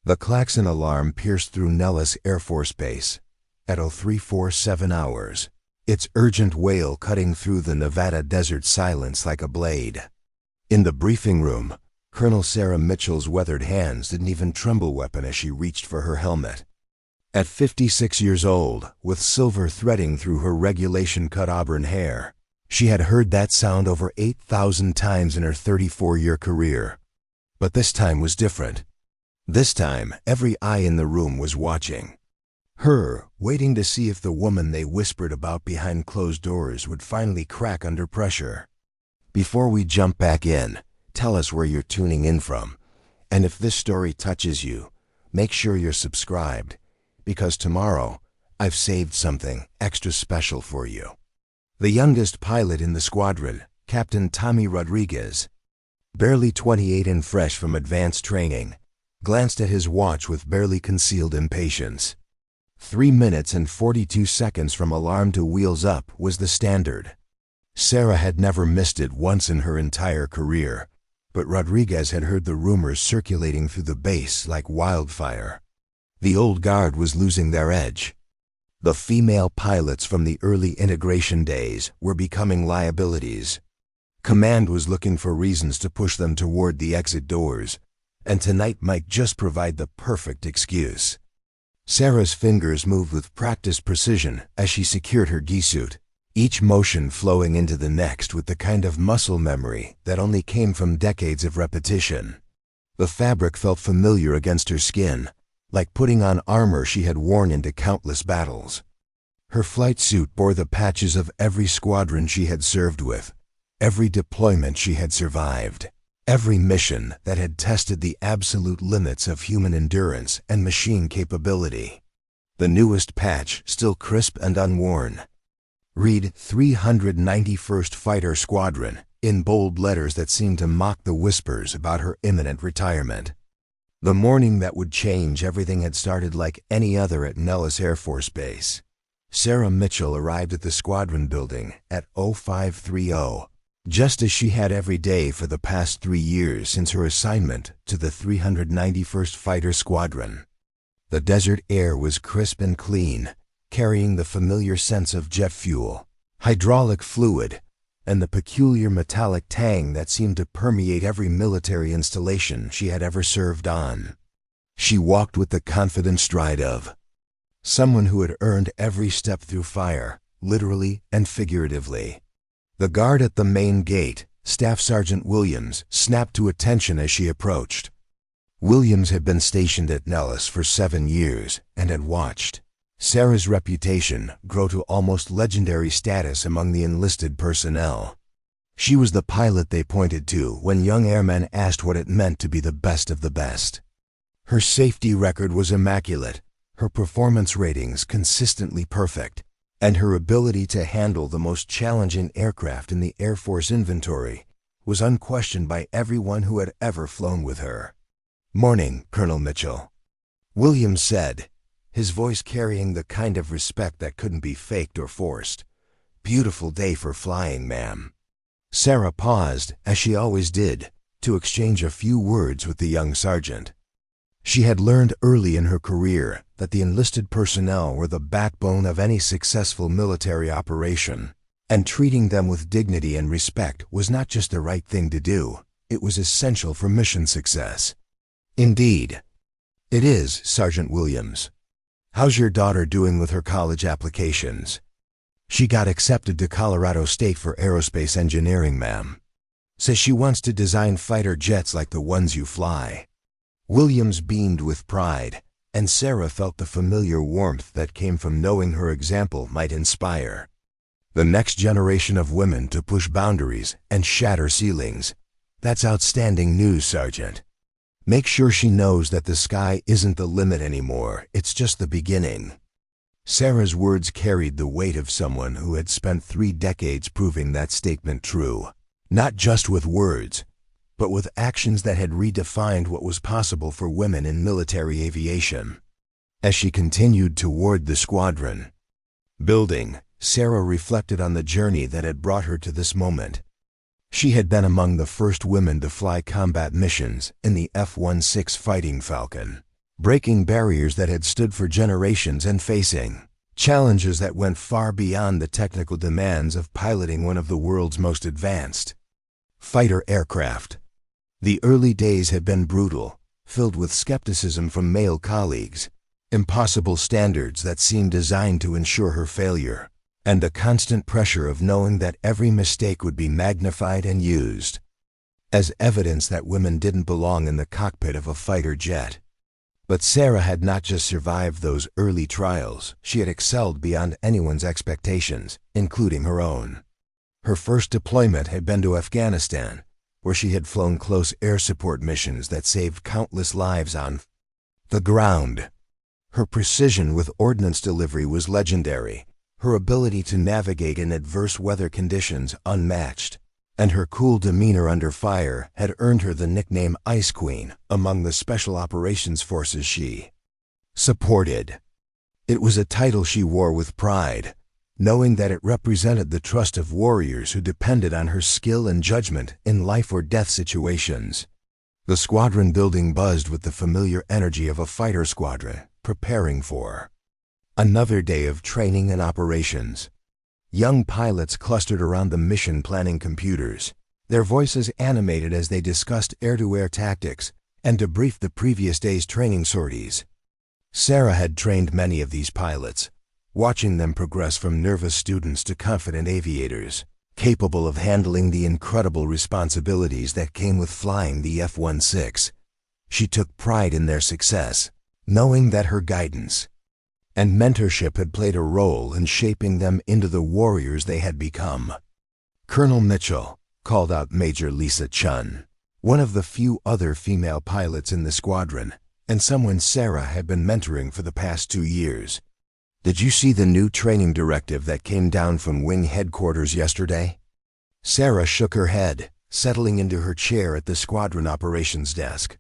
The klaxon alarm pierced through Nellis Air Force Base at 0347 hours, its urgent wail cutting through the Nevada desert silence like a blade. In the briefing room, Colonel Sarah Mitchell's weathered hands didn't even tremble weapon as she reached for her helmet. At 56 years old, with silver threading through her regulation-cut auburn hair, she had heard that sound over 8,000 times in her 34-year career. But this time was different. This time, every eye in the room was watching. Her, waiting to see if the woman they whispered about behind closed doors would finally crack under pressure. Before we jump back in, tell us where you're tuning in from. And if this story touches you, make sure you're subscribed, because tomorrow, I've saved something extra special for you. The youngest pilot in the squadron, Captain Tommy Rodriguez, barely 28 and fresh from advanced training, glanced at his watch with barely concealed impatience. 3 minutes and 42 seconds from alarm to wheels up was the standard. Sarah had never missed it once in her entire career, but Rodriguez had heard the rumors circulating through the base like wildfire. The old guard was losing their edge. The female pilots from the early integration days were becoming liabilities. Command was looking for reasons to push them toward the exit doors, and tonight might just provide the perfect excuse. Sarah's fingers moved with practiced precision as she secured her gi-suit, each motion flowing into the next with the kind of muscle memory that only came from decades of repetition. The fabric felt familiar against her skin, like putting on armor she had worn into countless battles. Her flight suit bore the patches of every squadron she had served with, every deployment she had survived, every mission that had tested the absolute limits of human endurance and machine capability. The newest patch, still crisp and unworn, read 391st Fighter Squadron in bold letters that seemed to mock the whispers about her imminent retirement. The morning that would change everything had started like any other at Nellis Air Force Base. Sarah Mitchell arrived at the squadron building at 0530, just as she had every day for the past 3 years since her assignment to the 391st Fighter Squadron. The desert air was crisp and clean, carrying the familiar sense of jet fuel, hydraulic fluid, and the peculiar metallic tang that seemed to permeate every military installation she had ever served on. She walked with the confident stride of someone who had earned every step through fire, literally and figuratively. The guard at the main gate, Staff Sergeant Williams, snapped to attention as she approached. Williams had been stationed at Nellis for 7 years and had watched Sarah's reputation grow to almost legendary status among the enlisted personnel. She was the pilot they pointed to when young airmen asked what it meant to be the best of the best. Her safety record was immaculate, her performance ratings consistently perfect, and her ability to handle the most challenging aircraft in the Air Force inventory was unquestioned by everyone who had ever flown with her. "Morning, Colonel Mitchell," Williams said, his voice carrying the kind of respect that couldn't be faked or forced. "Beautiful day for flying, ma'am." Sarah paused, as she always did, to exchange a few words with the young sergeant. She had learned early in her career that the enlisted personnel were the backbone of any successful military operation, and treating them with dignity and respect was not just the right thing to do, it was essential for mission success. "Indeed. It is, Sergeant Williams. How's your daughter doing with her college applications?" "She got accepted to Colorado State for aerospace engineering, ma'am. Says she wants to design fighter jets like the ones you fly." Williams beamed with pride, and Sarah felt the familiar warmth that came from knowing her example might inspire the next generation of women to push boundaries and shatter ceilings. "That's outstanding news, Sergeant. Make sure she knows that the sky isn't the limit anymore, it's just the beginning." Sarah's words carried the weight of someone who had spent 3 decades proving that statement true, not just with words, but with actions that had redefined what was possible for women in military aviation. As she continued toward the squadron building, Sarah reflected on the journey that had brought her to this moment. She had been among the first women to fly combat missions in the F-16 Fighting Falcon, breaking barriers that had stood for generations and facing challenges that went far beyond the technical demands of piloting one of the world's most advanced fighter aircraft. The early days had been brutal, filled with skepticism from male colleagues, impossible standards that seemed designed to ensure her failure, and the constant pressure of knowing that every mistake would be magnified and used as evidence that women didn't belong in the cockpit of a fighter jet. But Sarah had not just survived those early trials, she had excelled beyond anyone's expectations, including her own. Her first deployment had been to Afghanistan, where she had flown close air support missions that saved countless lives on the ground. Her precision with ordnance delivery was legendary, her ability to navigate in adverse weather conditions unmatched, and her cool demeanor under fire had earned her the nickname Ice Queen among the special operations forces she supported. It was a title she wore with pride, knowing that it represented the trust of warriors who depended on her skill and judgment in life or death situations. The squadron building buzzed with the familiar energy of a fighter squadron preparing for another day of training and operations. Young pilots clustered around the mission planning computers, their voices animated as they discussed air-to-air tactics and debriefed the previous day's training sorties. Sarah had trained many of these pilots, watching them progress from nervous students to confident aviators, capable of handling the incredible responsibilities that came with flying the F-16. She took pride in their success, knowing that her guidance and mentorship had played a role in shaping them into the warriors they had become. Colonel Mitchell called out Major Lisa Chun, one of the few other female pilots in the squadron, and someone Sarah had been mentoring for the past 2 years. "Did you see the new training directive that came down from wing headquarters yesterday?" Sarah shook her head, settling into her chair at the squadron operations desk.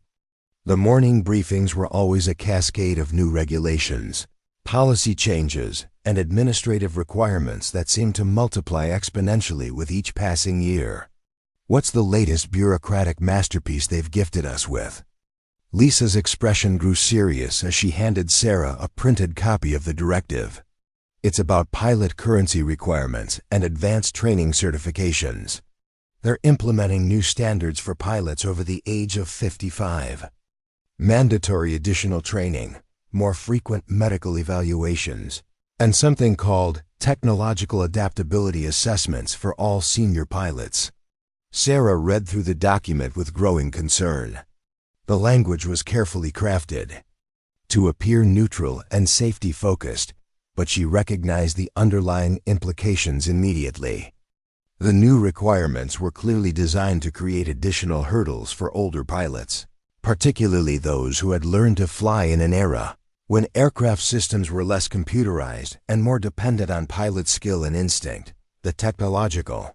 The morning briefings were always a cascade of new regulations, policy changes, and administrative requirements that seemed to multiply exponentially with each passing year. "What's the latest bureaucratic masterpiece they've gifted us with?" Lisa's expression grew serious as she handed Sarah a printed copy of the directive. "It's about pilot currency requirements and advanced training certifications. They're implementing new standards for pilots over the age of 55. Mandatory additional training, more frequent medical evaluations, and something called technological adaptability assessments for all senior pilots." Sarah read through the document with growing concern. The language was carefully crafted to appear neutral and safety-focused, but she recognized the underlying implications immediately. The new requirements were clearly designed to create additional hurdles for older pilots, particularly those who had learned to fly in an era when aircraft systems were less computerized and more dependent on pilot skill and instinct. The technological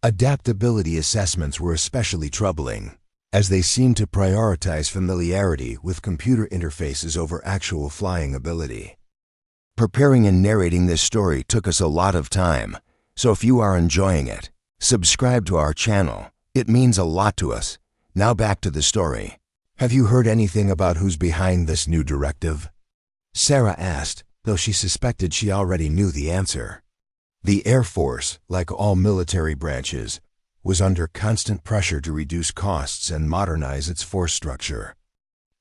adaptability assessments were especially troubling, as they seemed to prioritize familiarity with computer interfaces over actual flying ability. Preparing and narrating this story took us a lot of time, so if you are enjoying it, subscribe to our channel. It means a lot to us. Now back to the story. "Have you heard anything about who's behind this new directive?" Sarah asked, though she suspected she already knew the answer. The Air Force, like all military branches, was under constant pressure to reduce costs and modernize its force structure.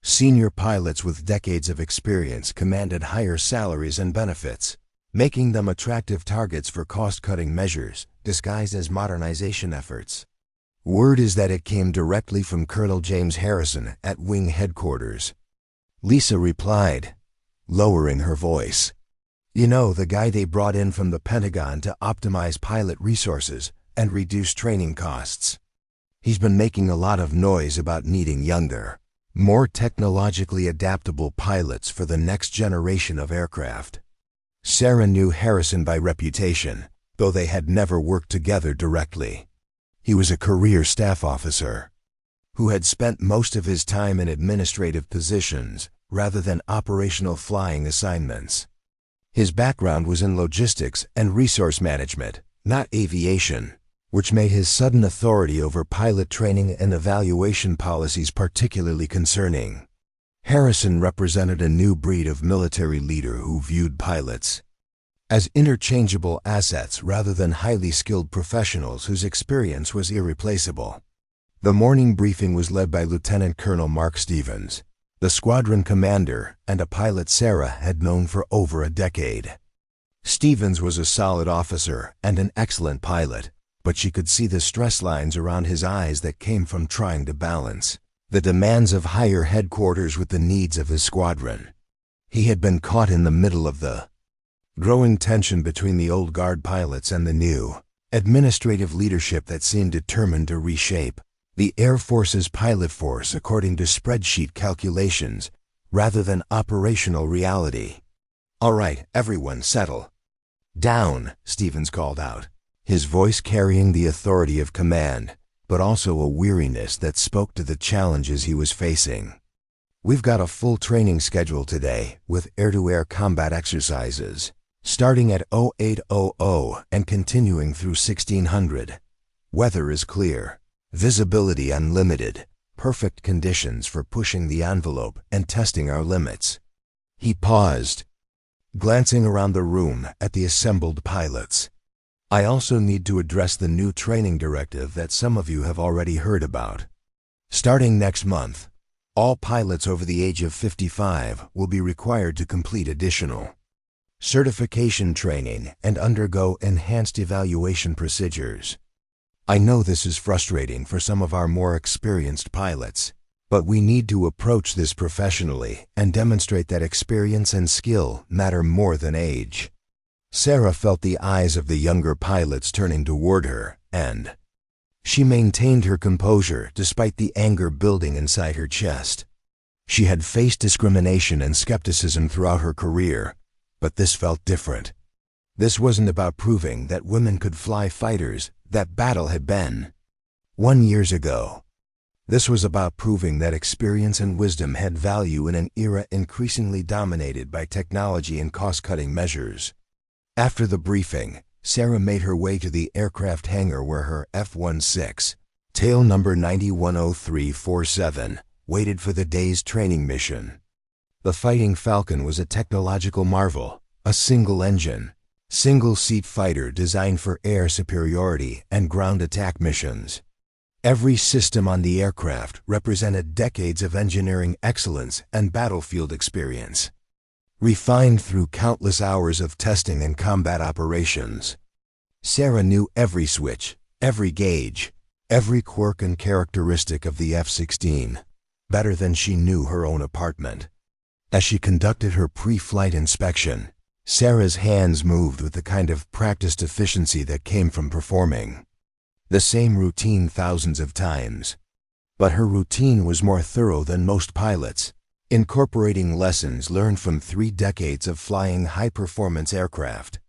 Senior pilots with decades of experience commanded higher salaries and benefits, making them attractive targets for cost-cutting measures disguised as modernization efforts. Word is that it came directly from Colonel James Harrison at Wing Headquarters. Lisa replied, lowering her voice. "You know, the guy they brought in from the Pentagon to optimize pilot resources and reduce training costs. He's been making a lot of noise about needing younger, more technologically adaptable pilots for the next generation of aircraft." Sarah knew Harrison by reputation, though they had never worked together directly. He was a career staff officer who had spent most of his time in administrative positions rather than operational flying assignments. His background was in logistics and resource management, not aviation, which made his sudden authority over pilot training and evaluation policies particularly concerning. Harrison represented a new breed of military leader who viewed pilots as interchangeable assets rather than highly skilled professionals whose experience was irreplaceable. The morning briefing was led by Lieutenant Colonel Mark Stevens, the squadron commander and a pilot Sarah had known for over a decade. Stevens was a solid officer and an excellent pilot, but she could see the stress lines around his eyes that came from trying to balance the demands of higher headquarters with the needs of his squadron. He had been caught in the middle of the growing tension between the old guard pilots and the new administrative leadership that seemed determined to reshape the Air Force's pilot force according to spreadsheet calculations rather than operational reality. "All right, everyone settle down," Stevens called out, his voice carrying the authority of command, but also a weariness that spoke to the challenges he was facing. "We've got a full training schedule today with air-to-air combat exercises, starting at 0800 and continuing through 1600. Weather is clear, visibility unlimited, perfect conditions for pushing the envelope and testing our limits." He paused, glancing around the room at the assembled pilots. "I also need to address the new training directive that some of you have already heard about. Starting next month, all pilots over the age of 55 will be required to complete additional certification training and undergo enhanced evaluation procedures. I know this is frustrating for some of our more experienced pilots, but we need to approach this professionally and demonstrate that experience and skill matter more than age." Sarah felt the eyes of the younger pilots turning toward her, and she maintained her composure despite the anger building inside her chest. She had faced discrimination and skepticism throughout her career, but this felt different. This wasn't about proving that women could fly fighters. That battle had been won years ago. This was about proving that experience and wisdom had value in an era increasingly dominated by technology and cost-cutting measures. After the briefing, Sarah made her way to the aircraft hangar where her F-16, tail number 910347, waited for the day's training mission. The Fighting Falcon was a technological marvel, a single-engine, single-seat fighter designed for air superiority and ground attack missions. Every system on the aircraft represented decades of engineering excellence and battlefield experience, refined through countless hours of testing and combat operations. Sarah knew every switch, every gauge, every quirk and characteristic of the F-16, better than she knew her own apartment. As she conducted her pre-flight inspection, Sarah's hands moved with the kind of practiced efficiency that came from performing the same routine thousands of times. But her routine was more thorough than most pilots, incorporating lessons learned from 3 decades of flying high-performance aircraft.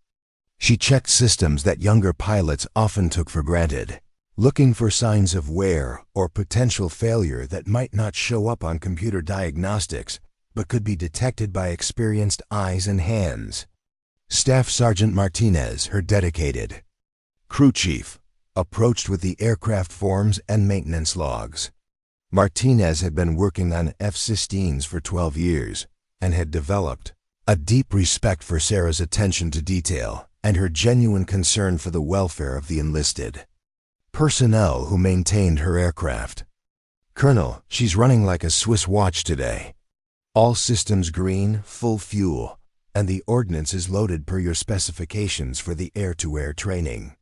She checked systems that younger pilots often took for granted, looking for signs of wear or potential failure that might not show up on computer diagnostics but could be detected by experienced eyes and hands. Staff Sergeant Martinez, her dedicated crew chief, approached with the aircraft forms and maintenance logs. Martinez had been working on F-16s for 12 years and had developed a deep respect for Sarah's attention to detail and her genuine concern for the welfare of the enlisted personnel who maintained her aircraft. "Colonel, she's running like a Swiss watch today. All systems green, full fuel, and the ordnance is loaded per your specifications for the air-to-air training."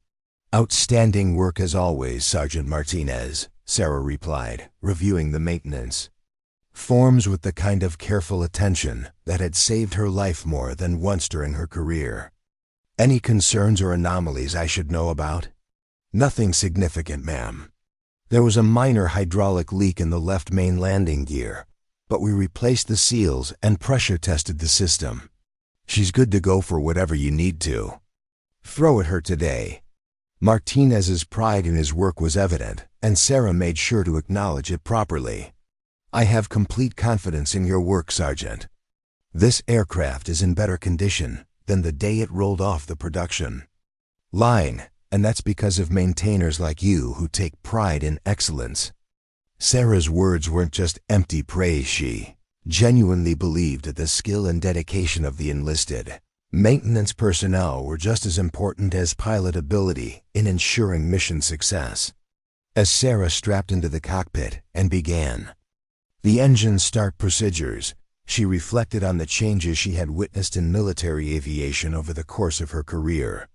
"Outstanding work as always, Sergeant Martinez," Sarah replied, reviewing the maintenance forms with the kind of careful attention that had saved her life more than once during her career. "Any concerns or anomalies I should know about?" "Nothing significant, ma'am. There was a minor hydraulic leak in the left main landing gear, but we replaced the seals and pressure tested the system. She's good to go for whatever you need to throw at her today." Martinez's pride in his work was evident, and Sarah made sure to acknowledge it properly. "I have complete confidence in your work, Sergeant. This aircraft is in better condition than the day it rolled off the production line, and that's because of maintainers like you who take pride in excellence." Sarah's words weren't just empty praise. She genuinely believed that the skill and dedication of the enlisted maintenance personnel were just as important as pilot ability in ensuring mission success. As Sarah strapped into the cockpit and began the engine start procedures, she reflected on the changes she had witnessed in military aviation over the course of her career.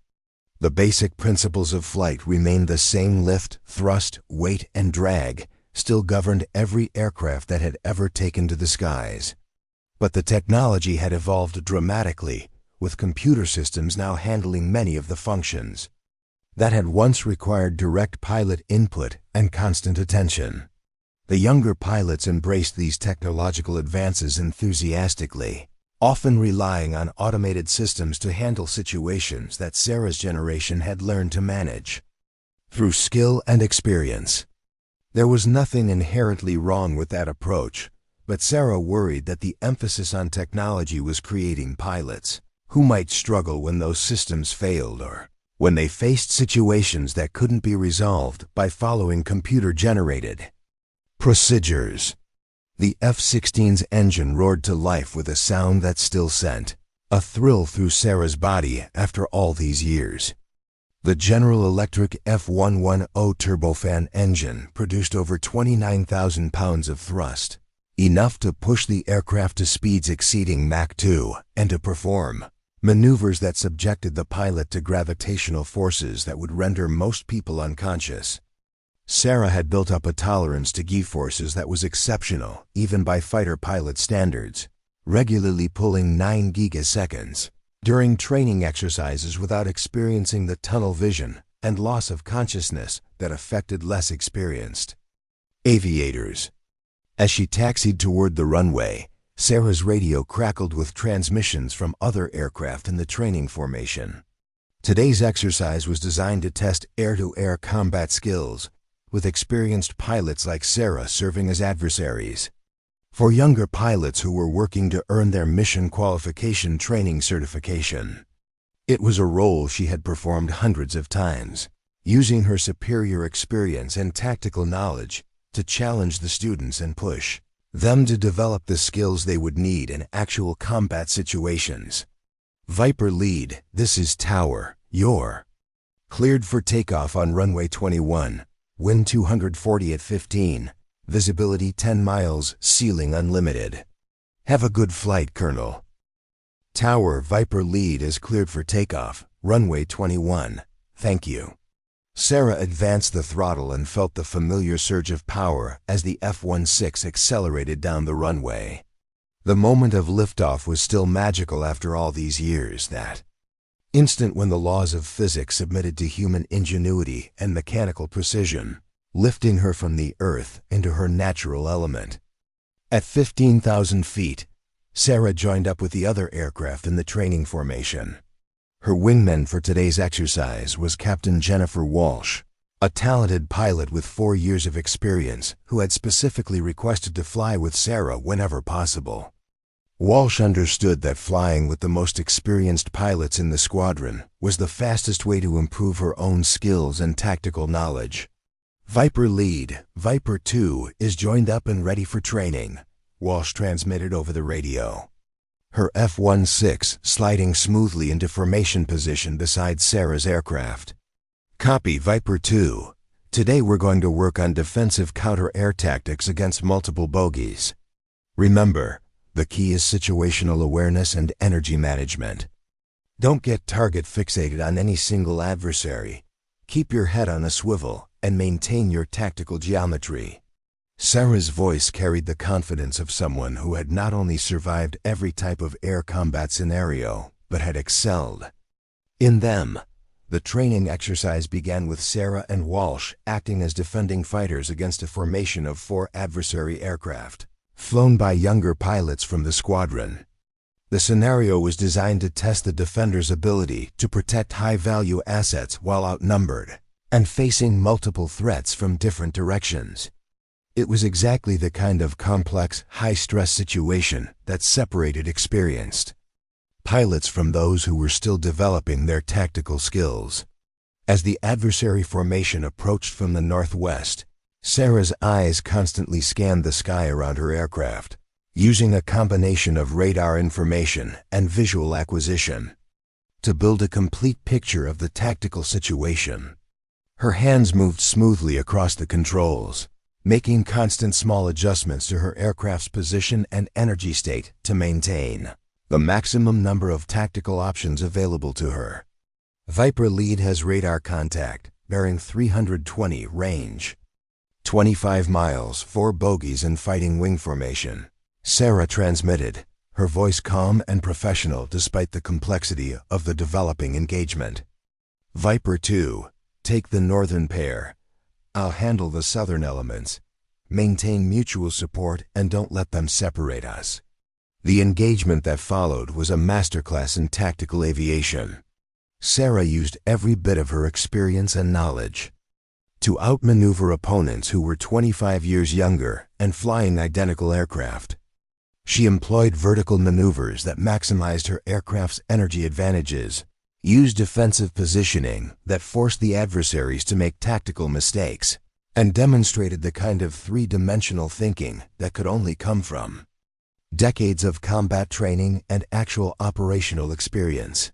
The basic principles of flight remained the same: lift, thrust, weight, and drag still governed every aircraft that had ever taken to the skies. But the technology had evolved dramatically, with computer systems now handling many of the functions that had once required direct pilot input and constant attention. The younger pilots embraced these technological advances enthusiastically, often relying on automated systems to handle situations that Sarah's generation had learned to manage through skill and experience. There was nothing inherently wrong with that approach, but Sarah worried that the emphasis on technology was creating pilots who might struggle when those systems failed or when they faced situations that couldn't be resolved by following computer-generated procedures. The F-16's engine roared to life with a sound that still sent a thrill through Sarah's body after all these years. The General Electric F110 turbofan engine produced over 29,000 pounds of thrust, enough to push the aircraft to speeds exceeding Mach 2 and to perform maneuvers that subjected the pilot to gravitational forces that would render most people unconscious. Sarah had built up a tolerance to G-forces that was exceptional, even by fighter pilot standards, regularly pulling 9 gigaseconds during training exercises without experiencing the tunnel vision and loss of consciousness that affected less experienced aviators. As she taxied toward the runway, Sarah's radio crackled with transmissions from other aircraft in the training formation. Today's exercise was designed to test air-to-air combat skills, with experienced pilots like Sarah serving as adversaries. For younger pilots who were working to earn their mission qualification training certification, it was a role she had performed hundreds of times, using her superior experience and tactical knowledge to challenge the students and push them to develop the skills they would need in actual combat situations. Viper lead, this is Tower, you're cleared for takeoff on runway 21, wind 240 at 15, visibility 10 miles, ceiling unlimited. Have a good flight, Colonel. Tower, Viper lead is cleared for takeoff, runway 21, thank you. Sarah advanced the throttle and felt the familiar surge of power as the F-16 accelerated down the runway. The moment of liftoff was still magical after all these years, that instant when the laws of physics submitted to human ingenuity and mechanical precision, lifting her from the Earth into her natural element. At 15,000 feet, Sarah joined up with the other aircraft in the training formation. Her wingman for today's exercise was Captain Jennifer Walsh, a talented pilot with 4 years of experience who had specifically requested to fly with Sarah whenever possible. Walsh understood that flying with the most experienced pilots in the squadron was the fastest way to improve her own skills and tactical knowledge. Viper lead, Viper 2 is joined up and ready for training, Walsh transmitted over the radio. Her F-16 sliding smoothly into formation position beside Sarah's aircraft. Copy, Viper 2. Today we're going to work on defensive counter-air tactics against multiple bogies. Remember, the key is situational awareness and energy management. Don't get target fixated on any single adversary. Keep your head on a swivel and maintain your tactical geometry. Sarah's voice carried the confidence of someone who had not only survived every type of air combat scenario, but had excelled in them. The training exercise began with Sarah and Walsh acting as defending fighters against a formation of 4 adversary aircraft, flown by younger pilots from the squadron. The scenario was designed to test the defenders' ability to protect high-value assets while outnumbered and facing multiple threats from different directions. It was exactly the kind of complex, high-stress situation that separated experienced pilots from those who were still developing their tactical skills. As the adversary formation approached from the northwest, Sarah's eyes constantly scanned the sky around her aircraft, using a combination of radar information and visual acquisition to build a complete picture of the tactical situation. Her hands moved smoothly across the controls, making constant small adjustments to her aircraft's position and energy state to maintain the maximum number of tactical options available to her. Viper lead has radar contact, bearing 320 range. 25 miles, 4 bogies in fighting wing formation. Sarah transmitted, her voice calm and professional despite the complexity of the developing engagement. Viper 2, take the northern pair. I'll handle the southern elements. Maintain mutual support and don't let them separate us. The engagement that followed was a masterclass in tactical aviation. Sarah used every bit of her experience and knowledge to outmaneuver opponents who were 25 years younger and flying identical aircraft. She employed vertical maneuvers that maximized her aircraft's energy advantages, used defensive positioning that forced the adversaries to make tactical mistakes, and demonstrated the kind of three-dimensional thinking that could only come from decades of combat training and actual operational experience.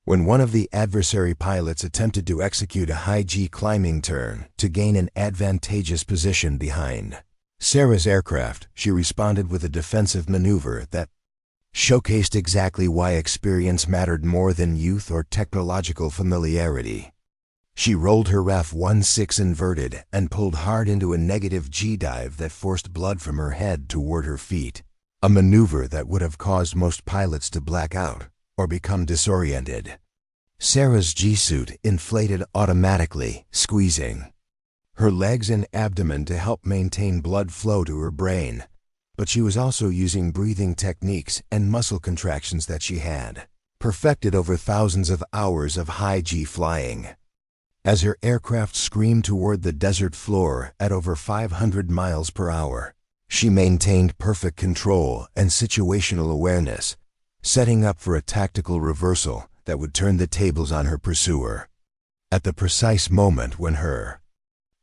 When one of the adversary pilots attempted to execute a high-G climbing turn to gain an advantageous position behind Sarah's aircraft, she responded with a defensive maneuver that showcased exactly why experience mattered more than youth or technological familiarity. She rolled her RAF-16 inverted and pulled hard into a negative G dive that forced blood from her head toward her feet, a maneuver that would have caused most pilots to black out or become disoriented. Sarah's G-suit inflated automatically, squeezing her legs and abdomen to help maintain blood flow to her brain, but she was also using breathing techniques and muscle contractions that she had perfected over thousands of hours of high-G flying. As her aircraft screamed toward the desert floor at over 500 miles per hour, she maintained perfect control and situational awareness, setting up for a tactical reversal that would turn the tables on her pursuer. At the precise moment when her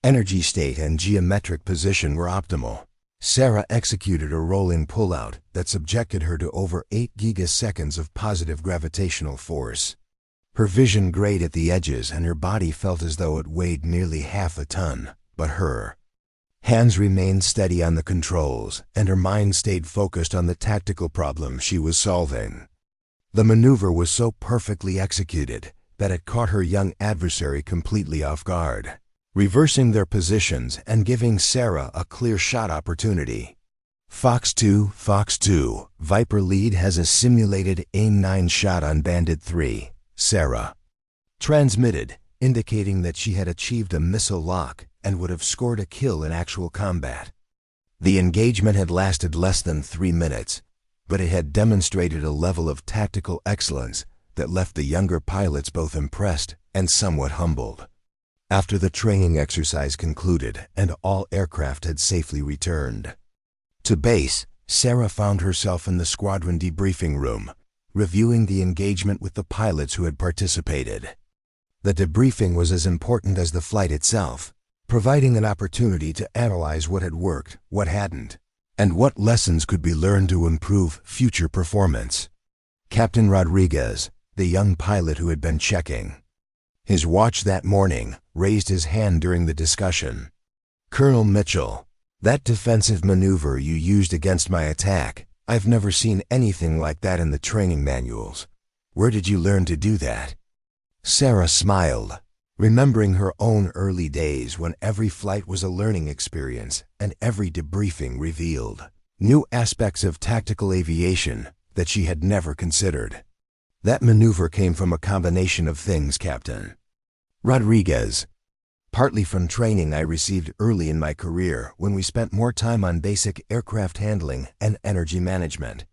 energy state and geometric position were optimal, Sarah executed a rolling pullout that subjected her to over 8 gigaseconds of positive gravitational force. Her vision grayed at the edges and her body felt as though it weighed nearly half a ton, but her hands remained steady on the controls and her mind stayed focused on the tactical problem she was solving. The maneuver was so perfectly executed that it caught her young adversary completely off guard, reversing their positions and giving Sarah a clear shot opportunity. Fox 2, Viper lead has a simulated AIM-9 shot on Bandit 3, Sarah transmitted, indicating that she had achieved a missile lock and would have scored a kill in actual combat. The engagement had lasted less than 3 minutes, but it had demonstrated a level of tactical excellence that left the younger pilots both impressed and somewhat humbled. After the training exercise concluded and all aircraft had safely returned to base, Sarah found herself in the squadron debriefing room, reviewing the engagement with the pilots who had participated. The debriefing was as important as the flight itself, providing an opportunity to analyze what had worked, what hadn't, and what lessons could be learned to improve future performance. Captain Rodriguez, the young pilot who had been checking his watch that morning, raised his hand during the discussion. Colonel Mitchell, that defensive maneuver you used against my attack, I've never seen anything like that in the training manuals. Where did you learn to do that? Sarah smiled, remembering her own early days when every flight was a learning experience and every debriefing revealed new aspects of tactical aviation that she had never considered. That maneuver came from a combination of things, Captain Rodriguez. Partly from training I received early in my career when we spent more time on basic aircraft handling and energy management.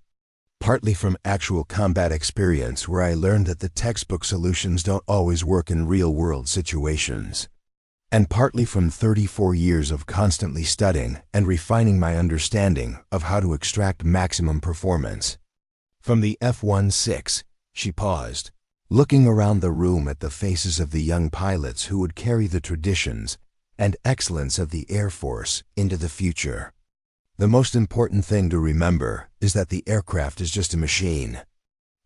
Partly from actual combat experience where I learned that the textbook solutions don't always work in real-world situations. And partly from 34 years of constantly studying and refining my understanding of how to extract maximum performance. From the F-16, she paused, looking around the room at the faces of the young pilots who would carry the traditions and excellence of the Air Force into the future. The most important thing to remember is that the aircraft is just a machine.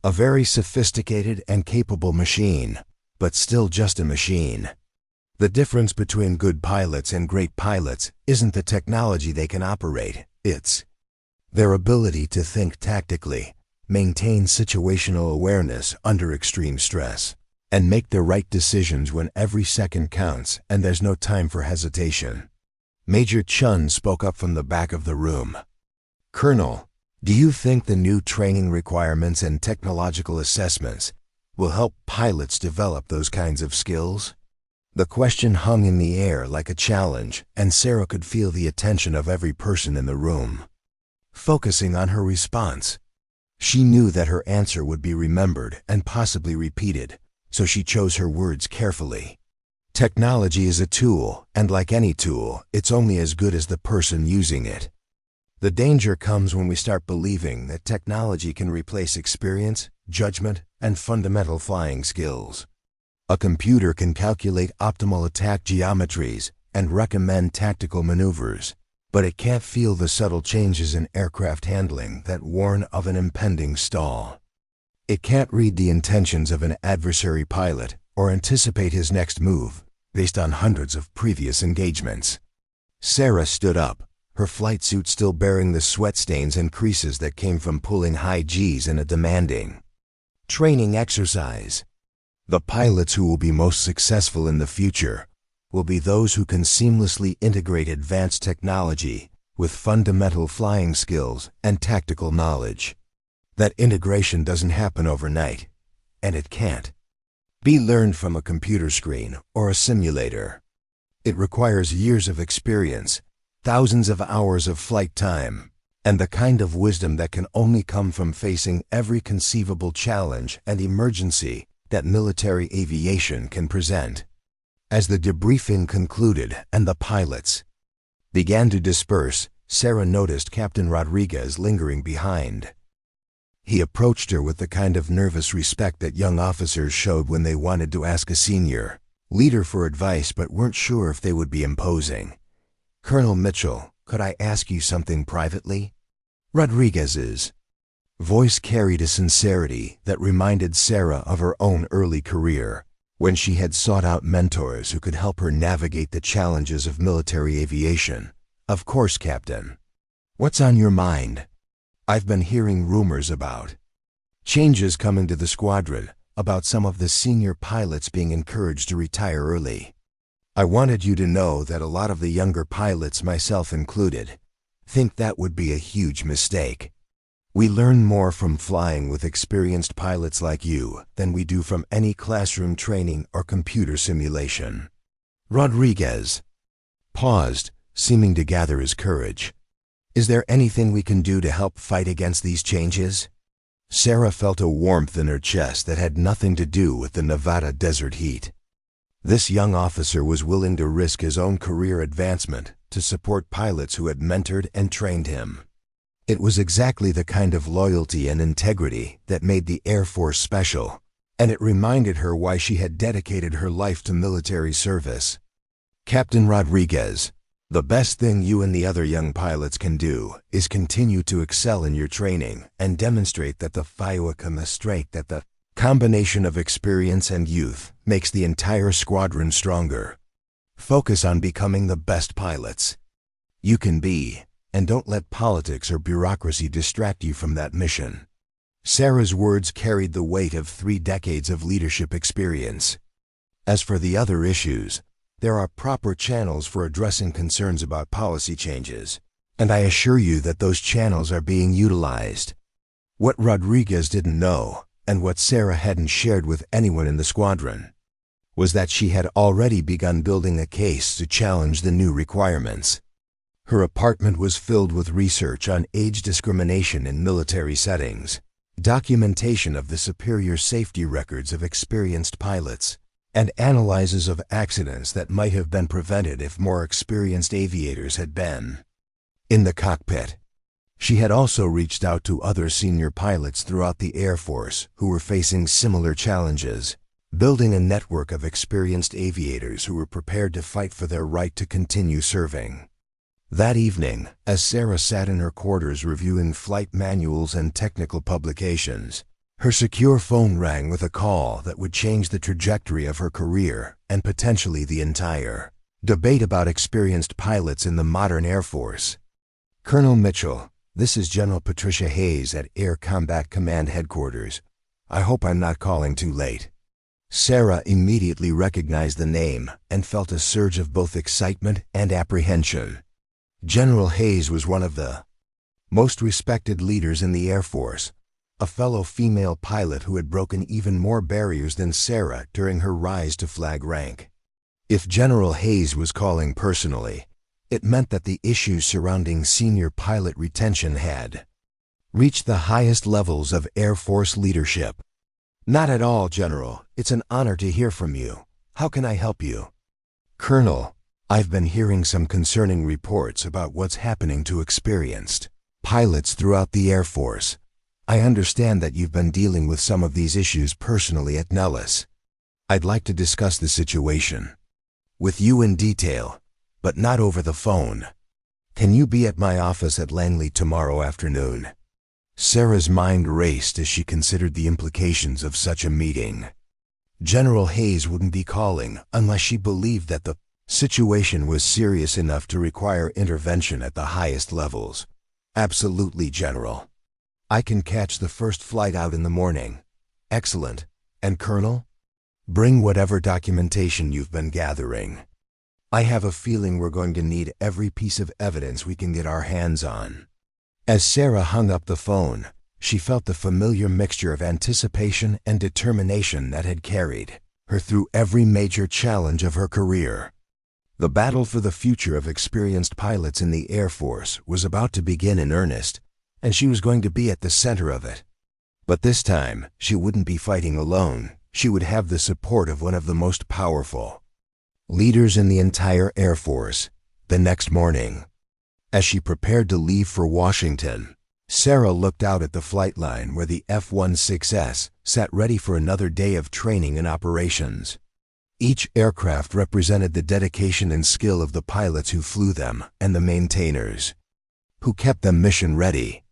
A very sophisticated and capable machine, but still just a machine. The difference between good pilots and great pilots isn't the technology they can operate, it's their ability to think tactically, maintain situational awareness under extreme stress, and make the right decisions when every second counts and there's no time for hesitation. Major Chun spoke up from the back of the room. "Colonel, do you think the new training requirements and technological assessments will help pilots develop those kinds of skills?" The question hung in the air like a challenge, and Sarah could feel the attention of every person in the room focusing on her response. She knew that her answer would be remembered and possibly repeated, so she chose her words carefully. Technology is a tool, and like any tool, it's only as good as the person using it. The danger comes when we start believing that technology can replace experience, judgment, and fundamental flying skills. A computer can calculate optimal attack geometries and recommend tactical maneuvers, but it can't feel the subtle changes in aircraft handling that warn of an impending stall. It can't read the intentions of an adversary pilot or anticipate his next move based on hundreds of previous engagements. Sarah stood up, her flight suit still bearing the sweat stains and creases that came from pulling high Gs in a demanding training exercise. The pilots who will be most successful in the future will be those who can seamlessly integrate advanced technology with fundamental flying skills and tactical knowledge. That integration doesn't happen overnight, and it can't be learned from a computer screen or a simulator. It requires years of experience, thousands of hours of flight time, and the kind of wisdom that can only come from facing every conceivable challenge and emergency that military aviation can present. As the debriefing concluded and the pilots began to disperse, Sarah noticed Captain Rodriguez lingering behind. He approached her with the kind of nervous respect that young officers showed when they wanted to ask a senior leader for advice but weren't sure if they would be imposing. "Colonel Mitchell, could I ask you something privately?" Rodriguez's voice carried a sincerity that reminded Sarah of her own early career, when she had sought out mentors who could help her navigate the challenges of military aviation. "Of course, Captain. What's on your mind?" "I've been hearing rumors about changes coming to the squadron, about some of the senior pilots being encouraged to retire early. I wanted you to know that a lot of the younger pilots, myself included, think that would be a huge mistake. We learn more from flying with experienced pilots like you than we do from any classroom training or computer simulation." Rodriguez paused, seeming to gather his courage. "Is there anything we can do to help fight against these changes?" Sarah felt a warmth in her chest that had nothing to do with the Nevada desert heat. This young officer was willing to risk his own career advancement to support pilots who had mentored and trained him. It was exactly the kind of loyalty and integrity that made the Air Force special, and it reminded her why she had dedicated her life to military service. "Captain Rodriguez, the best thing you and the other young pilots can do is continue to excel in your training and demonstrate that the combination of experience and youth makes the entire squadron stronger. Focus on becoming the best pilots you can be, and don't let politics or bureaucracy distract you from that mission." Sarah's words carried the weight of 3 decades of leadership experience. As for the other issues, there are proper channels for addressing concerns about policy changes, and I assure you that those channels are being utilized. What Rodriguez didn't know, and what Sarah hadn't shared with anyone in the squadron, was that she had already begun building a case to challenge the new requirements. Her apartment was filled with research on age discrimination in military settings, documentation of the superior safety records of experienced pilots, and analyses of accidents that might have been prevented if more experienced aviators had been in the cockpit. She had also reached out to other senior pilots throughout the Air Force who were facing similar challenges, building a network of experienced aviators who were prepared to fight for their right to continue serving. That evening, as Sarah sat in her quarters reviewing flight manuals and technical publications, her secure phone rang with a call that would change the trajectory of her career and potentially the entire debate about experienced pilots in the modern Air Force. Colonel Mitchell, this is General Patricia Hayes at Air Combat Command Headquarters. I hope I'm not calling too late. Sarah immediately recognized the name and felt a surge of both excitement and apprehension. General Hayes was one of the most respected leaders in the Air Force, a fellow female pilot who had broken even more barriers than Sarah during her rise to flag rank. If General Hayes was calling personally, it meant that the issues surrounding senior pilot retention had reached the highest levels of Air Force leadership. Not at all, General. It's an honor to hear from you. How can I help you? Colonel, I've been hearing some concerning reports about what's happening to experienced pilots throughout the Air Force. I understand that you've been dealing with some of these issues personally at Nellis. I'd like to discuss the situation with you in detail, but not over the phone. Can you be at my office at Langley tomorrow afternoon? Sarah's mind raced as she considered the implications of such a meeting. General Hayes wouldn't be calling unless she believed that the situation was serious enough to require intervention at the highest levels. Absolutely, General. I can catch the first flight out in the morning. Excellent. And Colonel? Bring whatever documentation you've been gathering. I have a feeling we're going to need every piece of evidence we can get our hands on. As Sarah hung up the phone, she felt the familiar mixture of anticipation and determination that had carried her through every major challenge of her career. The battle for the future of experienced pilots in the Air Force was about to begin in earnest, and she was going to be at the center of it. But this time, she wouldn't be fighting alone. She would have the support of one of the most powerful leaders in the entire Air Force. The next morning, as she prepared to leave for Washington, Sarah looked out at the flight line where the F-16s sat ready for another day of training and operations. Each aircraft represented the dedication and skill of the pilots who flew them and the maintainers who kept them mission ready.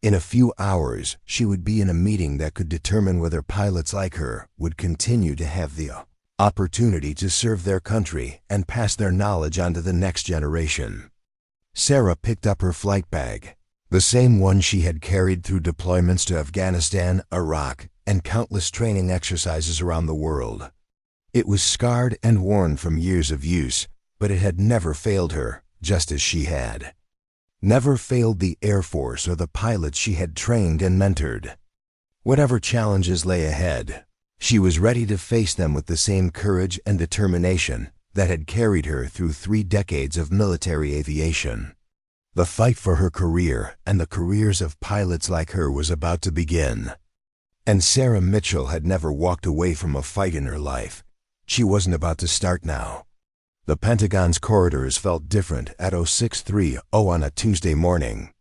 In a few hours, she would be in a meeting that could determine whether pilots like her would continue to have the opportunity to serve their country and pass their knowledge on to the next generation. Sarah picked up her flight bag, the same one she had carried through deployments to Afghanistan, Iraq, and countless training exercises around the world. It was scarred and worn from years of use, but it had never failed her, just as she had never failed the Air Force or the pilots she had trained and mentored. Whatever challenges lay ahead, she was ready to face them with the same courage and determination that had carried her through 3 decades of military aviation. The fight for her career and the careers of pilots like her was about to begin. And Sarah Mitchell had never walked away from a fight in her life. She wasn't about to start now. The Pentagon's corridors felt different at 0630 on a Tuesday morning.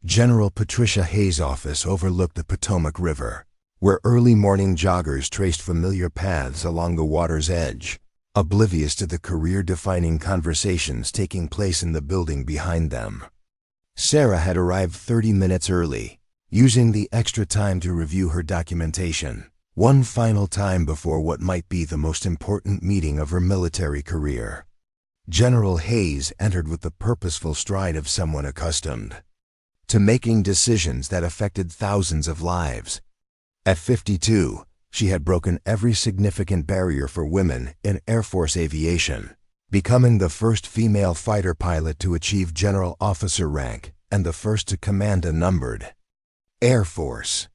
General Patricia Hayes' office overlooked the Potomac River, where early morning joggers traced familiar paths along the water's edge, oblivious to the career-defining conversations taking place in the building behind them. Sarah had arrived 30 minutes early, using the extra time to review her documentation, one final time before what might be the most important meeting of her military career. General Hayes entered with the purposeful stride of someone accustomed to making decisions that affected thousands of lives. At 52, she had broken every significant barrier for women in Air Force aviation, becoming the first female fighter pilot to achieve general officer rank and the first to command a numbered Air Force.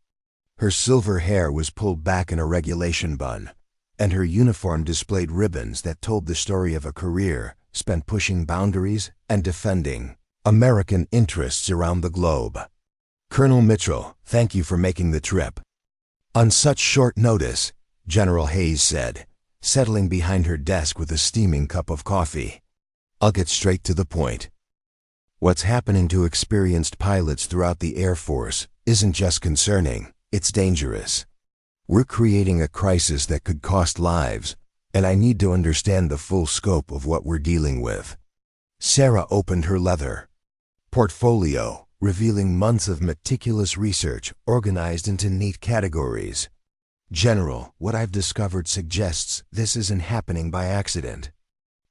Her silver hair was pulled back in a regulation bun, and her uniform displayed ribbons that told the story of a career spent pushing boundaries and defending American interests around the globe. Colonel Mitchell, thank you for making the trip on such short notice, General Hayes said, settling behind her desk with a steaming cup of coffee. I'll get straight to the point. What's happening to experienced pilots throughout the Air Force isn't just concerning. It's dangerous. We're creating a crisis that could cost lives, and I need to understand the full scope of what we're dealing with. Sarah opened her leather portfolio, revealing months of meticulous research organized into neat categories. General, what I've discovered suggests this isn't happening by accident.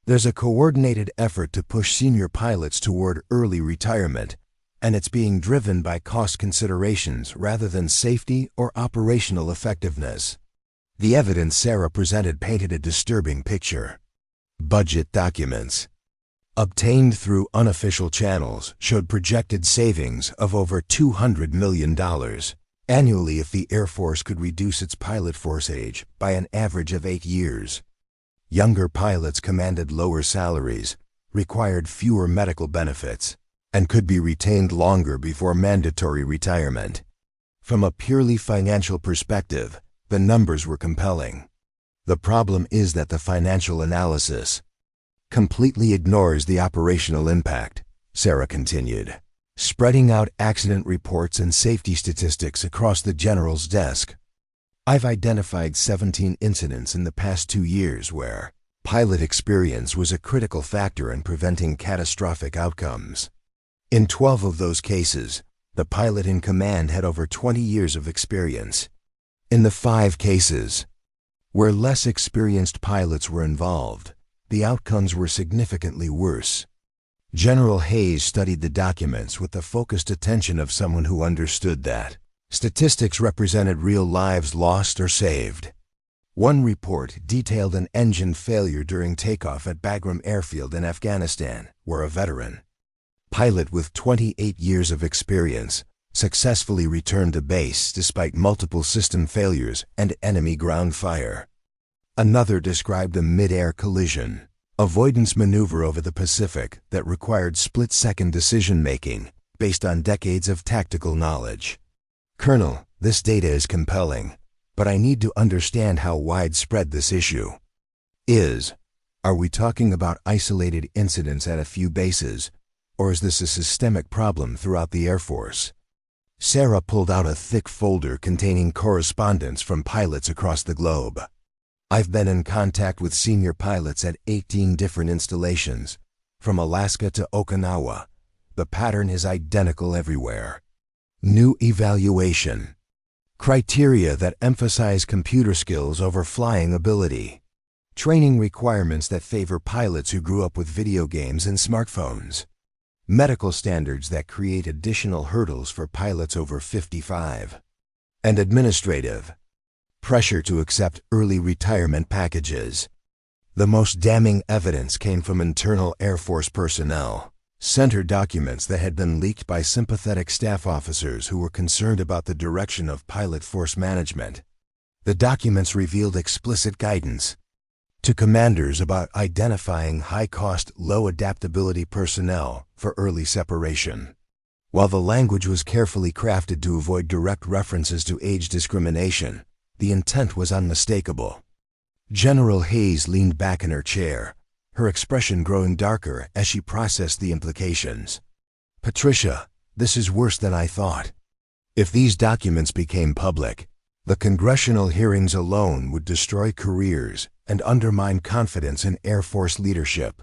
There's a coordinated effort to push senior pilots toward early retirement, and it's being driven by cost considerations rather than safety or operational effectiveness. The evidence Sarah presented painted a disturbing picture. Budget documents, obtained through unofficial channels, showed projected savings of over $200 million annually if the Air Force could reduce its pilot force age by an average of 8 years. Younger pilots commanded lower salaries, required fewer medical benefits, and could be retained longer before mandatory retirement. From a purely financial perspective, the numbers were compelling. The problem is that the financial analysis completely ignores the operational impact, Sarah continued, spreading out accident reports and safety statistics across the general's desk. I've identified 17 incidents in the past 2 years where pilot experience was a critical factor in preventing catastrophic outcomes. In 12 of those cases, the pilot in command had over 20 years of experience. In the 5 cases where less experienced pilots were involved, the outcomes were significantly worse. General Hayes studied the documents with the focused attention of someone who understood that statistics represented real lives lost or saved. One report detailed an engine failure during takeoff at Bagram Airfield in Afghanistan, where a veteran pilot with 28 years of experience successfully returned to base despite multiple system failures and enemy ground fire. Another described a mid-air collision avoidance maneuver over the Pacific that required split-second decision-making based on decades of tactical knowledge. Colonel, this data is compelling, but I need to understand how widespread this issue is. Are we talking about isolated incidents at a few bases, or is this a systemic problem throughout the Air Force? Sarah pulled out a thick folder containing correspondence from pilots across the globe. I've been in contact with senior pilots at 18 different installations, from Alaska to Okinawa. The pattern is identical everywhere. New evaluation criteria that emphasize computer skills over flying ability. Training requirements that favor pilots who grew up with video games and smartphones. Medical standards that create additional hurdles for pilots over 55. And administrative pressure to accept early retirement packages. The most damning evidence came from internal Air Force personnel. Center documents that had been leaked by sympathetic staff officers who were concerned about the direction of pilot force management. The documents revealed explicit guidance to commanders about identifying high-cost, low-adaptability personnel for early separation. While the language was carefully crafted to avoid direct references to age discrimination, the intent was unmistakable. General Hayes leaned back in her chair, her expression growing darker as she processed the implications. Patricia, this is worse than I thought. If these documents became public, the congressional hearings alone would destroy careers and undermine confidence in Air Force leadership.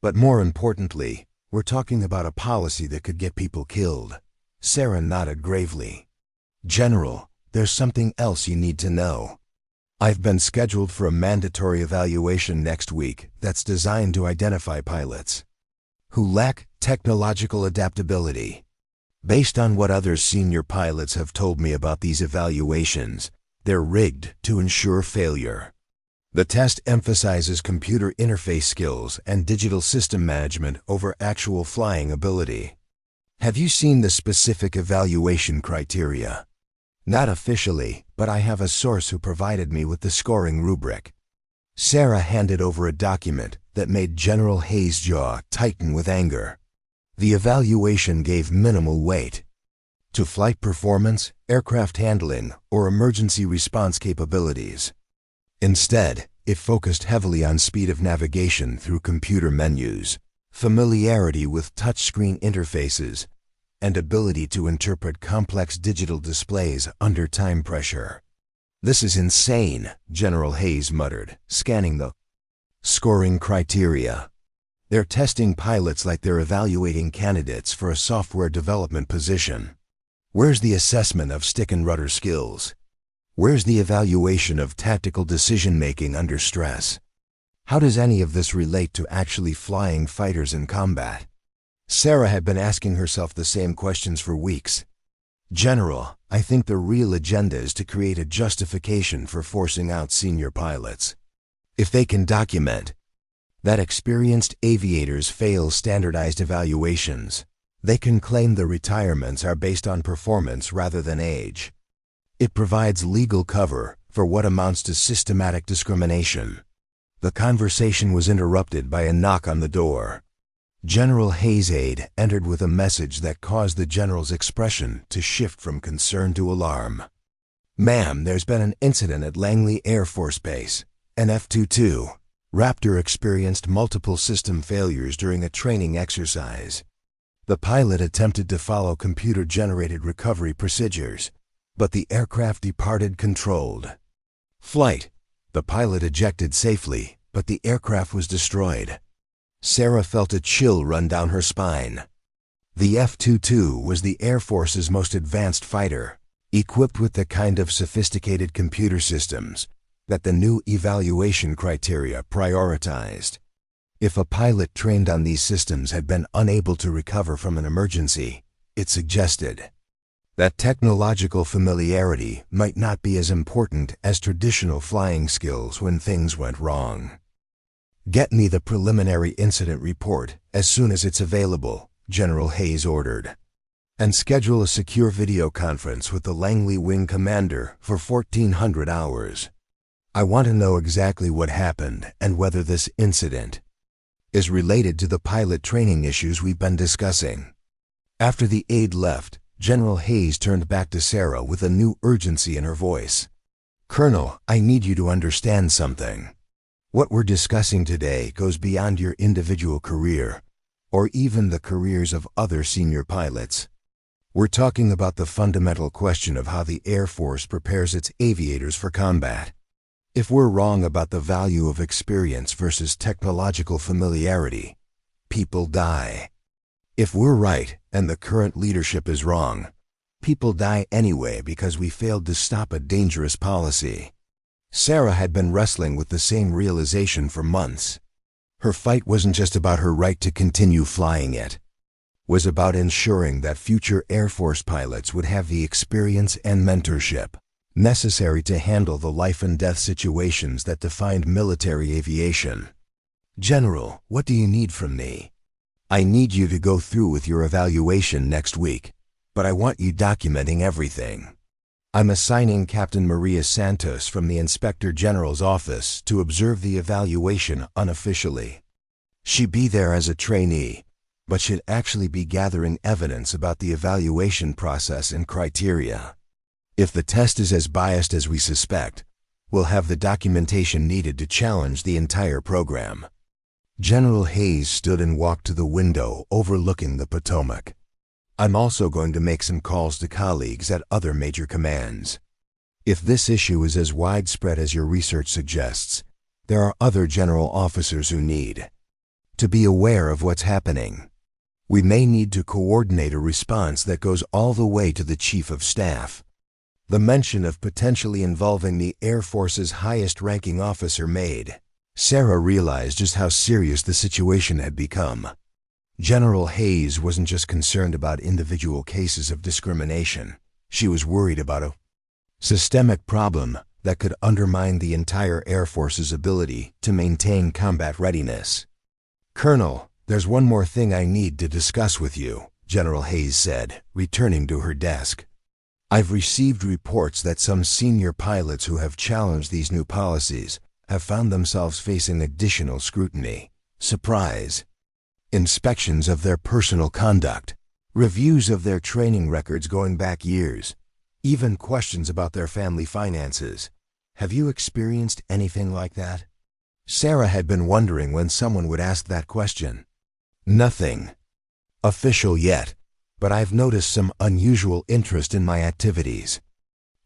But more importantly, we're talking about a policy that could get people killed. Sarah nodded gravely. General, there's something else you need to know. I've been scheduled for a mandatory evaluation next week that's designed to identify pilots who lack technological adaptability. Based on what other senior pilots have told me about these evaluations, they're rigged to ensure failure. The test emphasizes computer interface skills and digital system management over actual flying ability. Have you seen the specific evaluation criteria? Not officially, but I have a source who provided me with the scoring rubric. Sarah handed over a document that made General Hayes' jaw tighten with anger. The evaluation gave minimal weight to flight performance, aircraft handling, or emergency response capabilities. Instead, it focused heavily on speed of navigation through computer menus, familiarity with touchscreen interfaces, and ability to interpret complex digital displays under time pressure. This is insane, General Hayes muttered, scanning the scoring criteria. They're testing pilots like they're evaluating candidates for a software development position. Where's the assessment of stick and rudder skills? Where's the evaluation of tactical decision-making under stress? How does any of this relate to actually flying fighters in combat? Sarah had been asking herself the same questions for weeks. General, I think the real agenda is to create a justification for forcing out senior pilots. If they can document that experienced aviators fail standardized evaluations, they can claim the retirements are based on performance rather than age. It provides legal cover for what amounts to systematic discrimination. The conversation was interrupted by a knock on the door. General Hayes' aide entered with a message that caused the general's expression to shift from concern to alarm. Ma'am, there's been an incident at Langley Air Force Base. An F-22 Raptor experienced multiple system failures during a training exercise. The pilot attempted to follow computer-generated recovery procedures, but the aircraft departed controlled flight. The pilot ejected safely, but the aircraft was destroyed. Sarah felt a chill run down her spine. The F-22 was the Air Force's most advanced fighter, equipped with the kind of sophisticated computer systems that the new evaluation criteria prioritized. If a pilot trained on these systems had been unable to recover from an emergency, it suggested that technological familiarity might not be as important as traditional flying skills when things went wrong. Get me the preliminary incident report as soon as it's available, General Hayes ordered. And schedule a secure video conference with the Langley Wing Commander for 1400 hours. I want to know exactly what happened and whether this incident is related to the pilot training issues we've been discussing. After the aide left, General Hayes turned back to Sarah with a new urgency in her voice. Colonel, I need you to understand something. What we're discussing today goes beyond your individual career, or even the careers of other senior pilots. We're talking about the fundamental question of how the Air Force prepares its aviators for combat. If we're wrong about the value of experience versus technological familiarity, people die. If we're right and the current leadership is wrong, people die anyway because we failed to stop a dangerous policy. Sarah had been wrestling with the same realization for months. Her fight wasn't just about her right to continue flying it. It was about ensuring that future Air Force pilots would have the experience and mentorship necessary to handle the life and death situations that defined military aviation. General, what do you need from me? I need you to go through with your evaluation next week, but I want you documenting everything. I'm assigning Captain Maria Santos from the Inspector General's office to observe the evaluation unofficially. She'd be there as a trainee, but should actually be gathering evidence about the evaluation process and criteria. If the test is as biased as we suspect, we'll have the documentation needed to challenge the entire program. General Hayes stood and walked to the window overlooking the Potomac. I'm also going to make some calls to colleagues at other major commands. If this issue is as widespread as your research suggests, there are other general officers who need to be aware of what's happening. We may need to coordinate a response that goes all the way to the Chief of Staff. The mention of potentially involving the Air Force's highest-ranking officer made Sarah realized just how serious the situation had become. General Hayes wasn't just concerned about individual cases of discrimination. She was worried about a systemic problem that could undermine the entire Air Force's ability to maintain combat readiness. Colonel, there's one more thing I need to discuss with you, General Hayes said, returning to her desk. I've received reports that some senior pilots who have challenged these new policies have found themselves facing additional scrutiny, surprise, inspections of their personal conduct, reviews of their training records going back years, even questions about their family finances. Have you experienced anything like that? Sarah had been wondering when someone would ask that question. Nothing official yet, but I've noticed some unusual interest in my activities.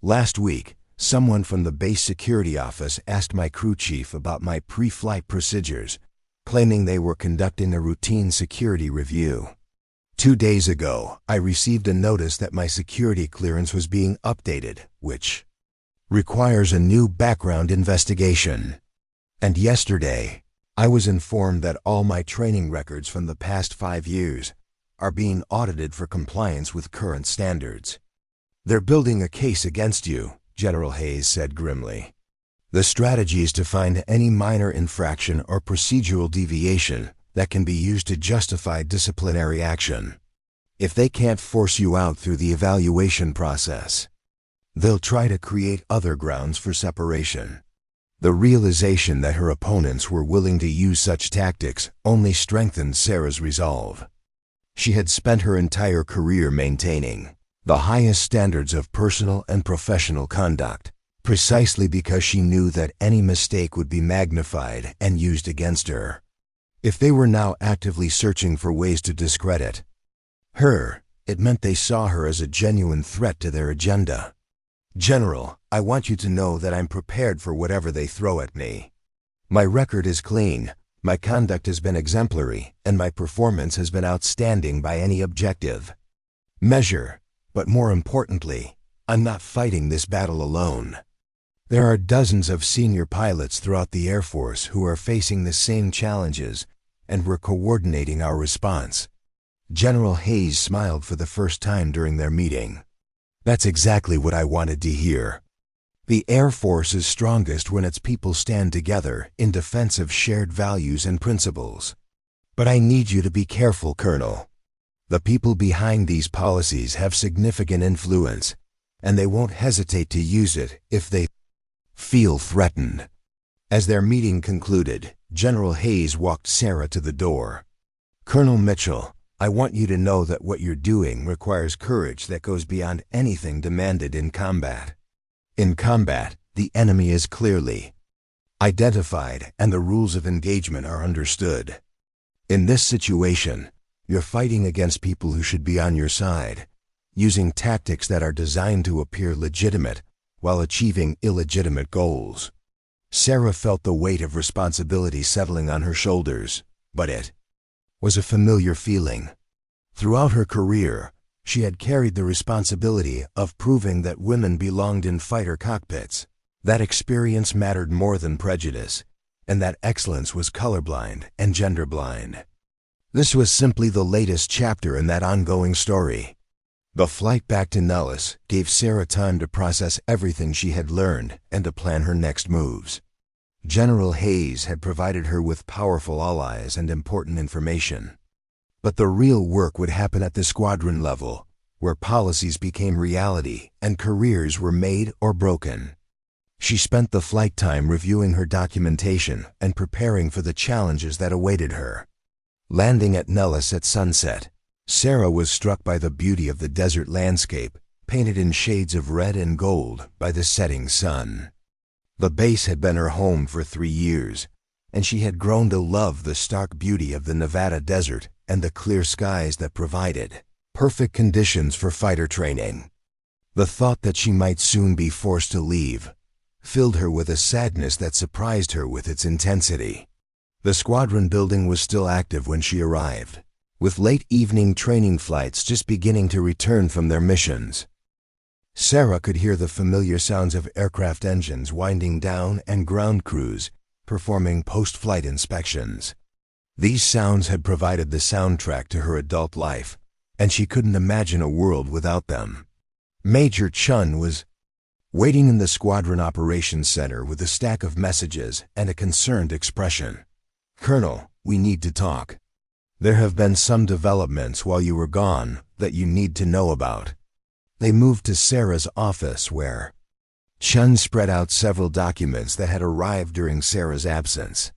Last week, someone from the base security office asked my crew chief about my pre-flight procedures, claiming they were conducting a routine security review. 2 days ago, I received a notice that my security clearance was being updated, which requires a new background investigation. And yesterday, I was informed that all my training records from the past 5 years are being audited for compliance with current standards. They're building a case against you, General Hayes said grimly. The strategy is to find any minor infraction or procedural deviation that can be used to justify disciplinary action. If they can't force you out through the evaluation process, they'll try to create other grounds for separation. The realization that her opponents were willing to use such tactics only strengthened Sarah's resolve. She had spent her entire career maintaining the highest standards of personal and professional conduct, precisely because she knew that any mistake would be magnified and used against her. If they were now actively searching for ways to discredit her, it meant they saw her as a genuine threat to their agenda. General, I want you to know that I'm prepared for whatever they throw at me. My record is clean, my conduct has been exemplary, and my performance has been outstanding by any objective measure. But more importantly, I'm not fighting this battle alone. There are dozens of senior pilots throughout the Air Force who are facing the same challenges, and we're coordinating our response. General Hayes smiled for the first time during their meeting. That's exactly what I wanted to hear. The Air Force is strongest when its people stand together in defense of shared values and principles. But I need you to be careful, Colonel. The people behind these policies have significant influence, and they won't hesitate to use it if they feel threatened. As their meeting concluded, General Hayes walked Sarah to the door. Colonel Mitchell, I want you to know that what you're doing requires courage that goes beyond anything demanded in combat. In combat, the enemy is clearly identified and the rules of engagement are understood. In this situation, you're fighting against people who should be on your side, using tactics that are designed to appear legitimate while achieving illegitimate goals. Sarah felt the weight of responsibility settling on her shoulders, but it was a familiar feeling. Throughout her career, she had carried the responsibility of proving that women belonged in fighter cockpits, that experience mattered more than prejudice, and that excellence was colorblind and genderblind. This was simply the latest chapter in that ongoing story. The flight back to Nellis gave Sarah time to process everything she had learned and to plan her next moves. General Hayes had provided her with powerful allies and important information. But the real work would happen at the squadron level, where policies became reality and careers were made or broken. She spent the flight time reviewing her documentation and preparing for the challenges that awaited her. Landing at Nellis at sunset, Sarah was struck by the beauty of the desert landscape, painted in shades of red and gold by the setting sun. The base had been her home for 3 years, and she had grown to love the stark beauty of the Nevada desert and the clear skies that provided perfect conditions for fighter training. The thought that she might soon be forced to leave filled her with a sadness that surprised her with its intensity. The squadron building was still active when she arrived, with late evening training flights just beginning to return from their missions. Sarah could hear the familiar sounds of aircraft engines winding down and ground crews performing post-flight inspections. These sounds had provided the soundtrack to her adult life, and she couldn't imagine a world without them. Major Chun was waiting in the Squadron Operations Center with a stack of messages and a concerned expression. "Colonel, we need to talk. There have been some developments while you were gone that you need to know about." They moved to Sarah's office where Chun spread out several documents that had arrived during Sarah's absence.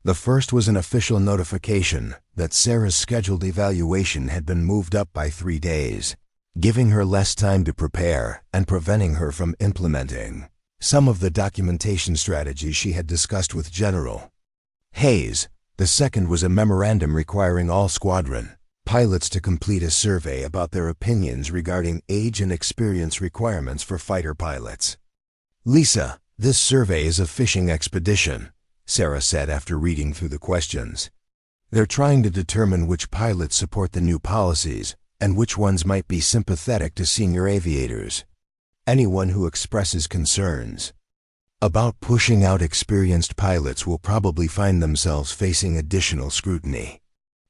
The first was an official notification that Sarah's scheduled evaluation had been moved up by 3 days, giving her less time to prepare and preventing her from implementing some of the documentation strategies she had discussed with General Hayes. The second was a memorandum requiring all squadron pilots to complete a survey about their opinions regarding age and experience requirements for fighter pilots. "Lisa, this survey is a fishing expedition. Sarah said after reading through the questions. "They're trying to determine which pilots support the new policies and which ones might be sympathetic to senior aviators. Anyone who expresses concerns about pushing out experienced pilots will probably find themselves facing additional scrutiny."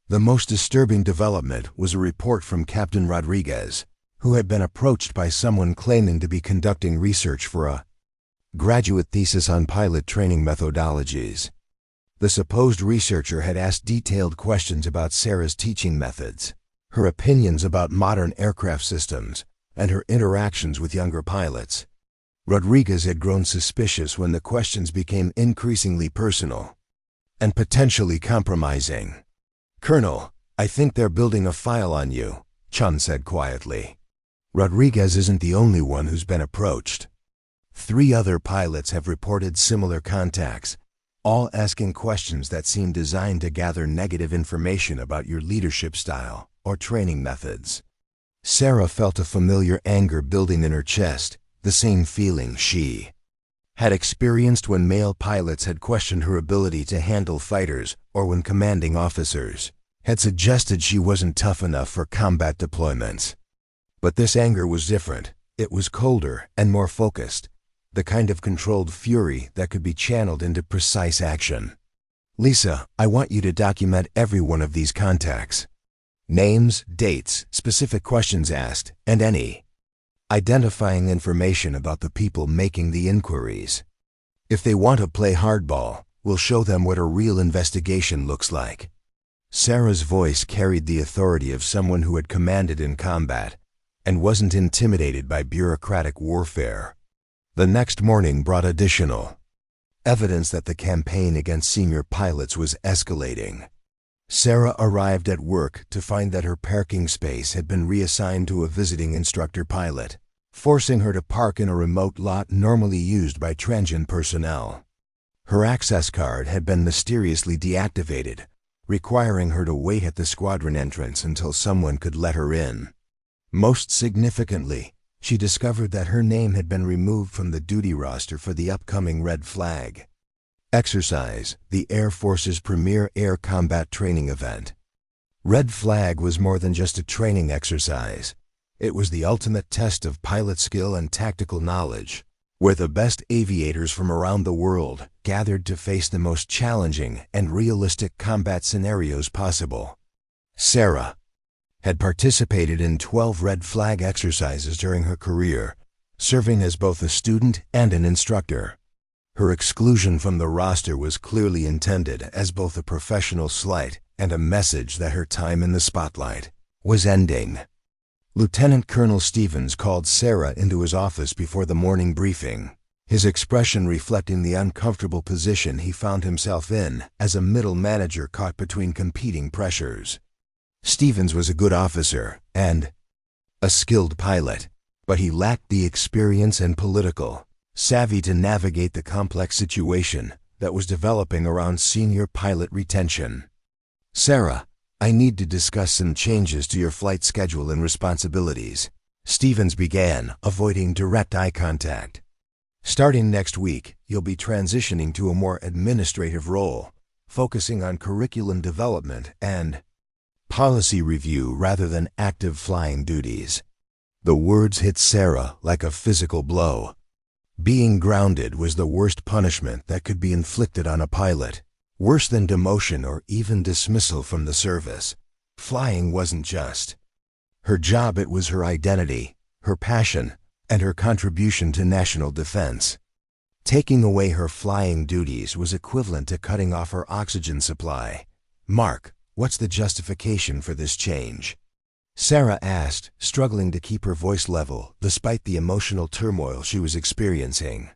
The most disturbing development was a report from Captain Rodriguez, who had been approached by someone claiming to be conducting research for a graduate thesis on pilot training methodologies. The supposed researcher had asked detailed questions about Sarah's teaching methods, her opinions about modern aircraft systems, and her interactions with younger pilots. Rodriguez had grown suspicious when the questions became increasingly personal and potentially compromising. "Colonel, I think they're building a file on you," Chun said quietly. Rodriguez isn't the only one who's been approached. 3 other pilots have reported similar contacts, all asking questions that seem designed to gather negative information about your leadership style or training methods. Sarah felt a familiar anger building in her chest, the same feeling she had experienced when male pilots had questioned her ability to handle fighters or when commanding officers had suggested she wasn't tough enough for combat deployments. But this anger was different. It was colder and more focused, the kind of controlled fury that could be channeled into precise action. "Lisa, I want you to document every one of these contacts. Names, dates, specific questions asked, and any identifying information about the people making the inquiries. If they want to play hardball, we'll show them what a real investigation looks like." Sarah's voice carried the authority of someone who had commanded in combat and wasn't intimidated by bureaucratic warfare. The next morning brought additional evidence that the campaign against senior pilots was escalating. Sarah arrived at work to find that her parking space had been reassigned to a visiting instructor pilot, forcing her to park in a remote lot normally used by transient personnel. Her access card had been mysteriously deactivated, requiring her to wait at the squadron entrance until someone could let her in. Most significantly, she discovered that her name had been removed from the duty roster for the upcoming Red Flag exercise, the Air Force's premier air combat training event. Red Flag was more than just a training exercise. It was the ultimate test of pilot skill and tactical knowledge, where the best aviators from around the world gathered to face the most challenging and realistic combat scenarios possible. Sarah had participated in 12 Red Flag exercises during her career, serving as both a student and an instructor. Her exclusion from the roster was clearly intended as both a professional slight and a message that her time in the spotlight was ending. Lieutenant Colonel Stevens called Sarah into his office before the morning briefing, his expression reflecting the uncomfortable position he found himself in as a middle manager caught between competing pressures. Stevens was a good officer and a skilled pilot, but he lacked the experience and political savvy to navigate the complex situation that was developing around senior pilot retention. "Sarah, I need to discuss some changes to your flight schedule and responsibilities," Stevens began, avoiding direct eye contact. "Starting next week, you'll be transitioning to a more administrative role, focusing on curriculum development and policy review rather than active flying duties." The words hit Sarah like a physical blow. Being grounded was the worst punishment that could be inflicted on a pilot, worse than demotion or even dismissal from the service. Flying wasn't just her job, it was her identity, her passion, and her contribution to national defense. Taking away her flying duties was equivalent to cutting off her oxygen supply. "Mark, what's the justification for this change?" Sarah asked, struggling to keep her voice level despite the emotional turmoil she was experiencing.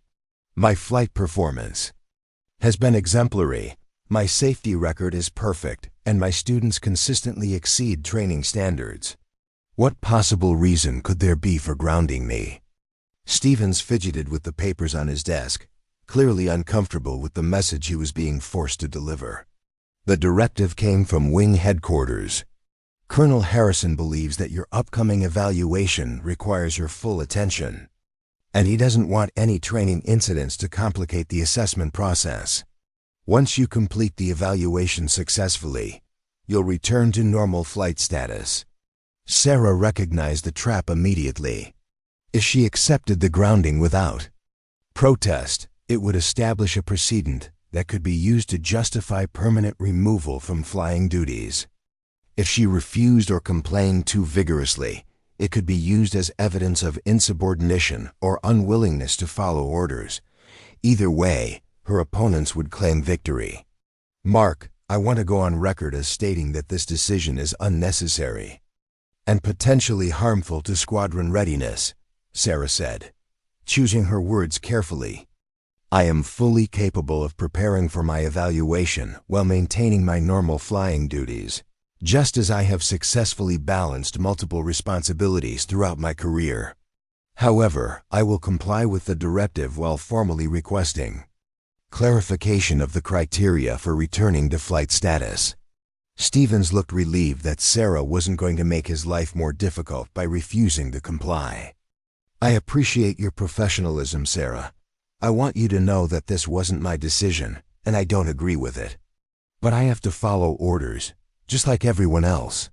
"My flight performance has been exemplary. My safety record is perfect, and my students consistently exceed training standards. What possible reason could there be for grounding me?" Stevens fidgeted with the papers on his desk, clearly uncomfortable with the message he was being forced to deliver. The directive came from Wing Headquarters. "Colonel Harrison believes that your upcoming evaluation requires your full attention, and he doesn't want any training incidents to complicate the assessment process. Once you complete the evaluation successfully, you'll return to normal flight status. Sarah recognized the trap immediately. If she accepted the grounding without protest, it would establish a precedent that could be used to justify permanent removal from flying duties. If she refused or complained too vigorously, it could be used as evidence of insubordination or unwillingness to follow orders. Either way, her opponents would claim victory. "Mark, I want to go on record as stating that this decision is unnecessary and potentially harmful to squadron readiness," Sarah said, choosing her words carefully. "I am fully capable of preparing for my evaluation while maintaining my normal flying duties, just as I have successfully balanced multiple responsibilities throughout my career. However, I will comply with the directive while formally requesting clarification of the criteria for returning to flight status." Stevens looked relieved that Sarah wasn't going to make his life more difficult by refusing to comply. "I appreciate your professionalism, Sarah. I want you to know that this wasn't my decision, and I don't agree with it. But I have to follow orders, just like everyone else."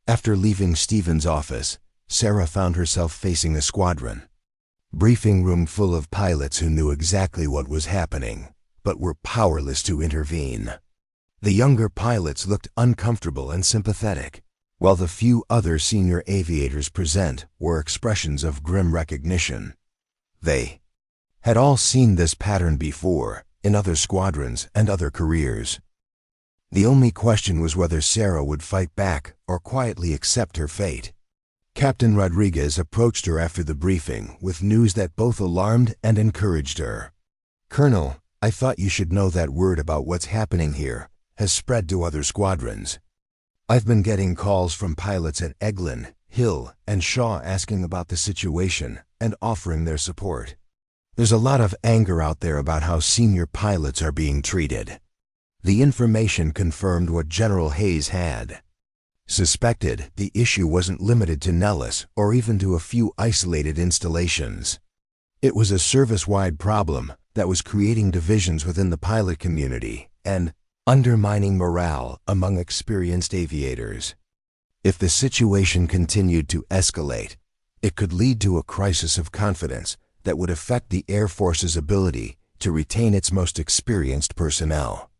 After leaving Stevens' office, Sarah found herself facing a squadron briefing room full of pilots who knew exactly what was happening, but were powerless to intervene. The younger pilots looked uncomfortable and sympathetic, while the few other senior aviators present were expressions of grim recognition. They had all seen this pattern before, in other squadrons and other careers. The only question was whether Sarah would fight back or quietly accept her fate. Captain Rodriguez approached her after the briefing with news that both alarmed and encouraged her. "Colonel, I thought you should know that word about what's happening here has spread to other squadrons. I've been getting calls from pilots at Eglin, Hill, and Shaw asking about the situation and offering their support. There's a lot of anger out there about how senior pilots are being treated." The information confirmed what General Hayes had suspected. The issue wasn't limited to Nellis or even to a few isolated installations. It was a service-wide problem that was creating divisions within the pilot community and undermining morale among experienced aviators. If the situation continued to escalate, it could lead to a crisis of confidence that would affect the Air Force's ability to retain its most experienced personnel.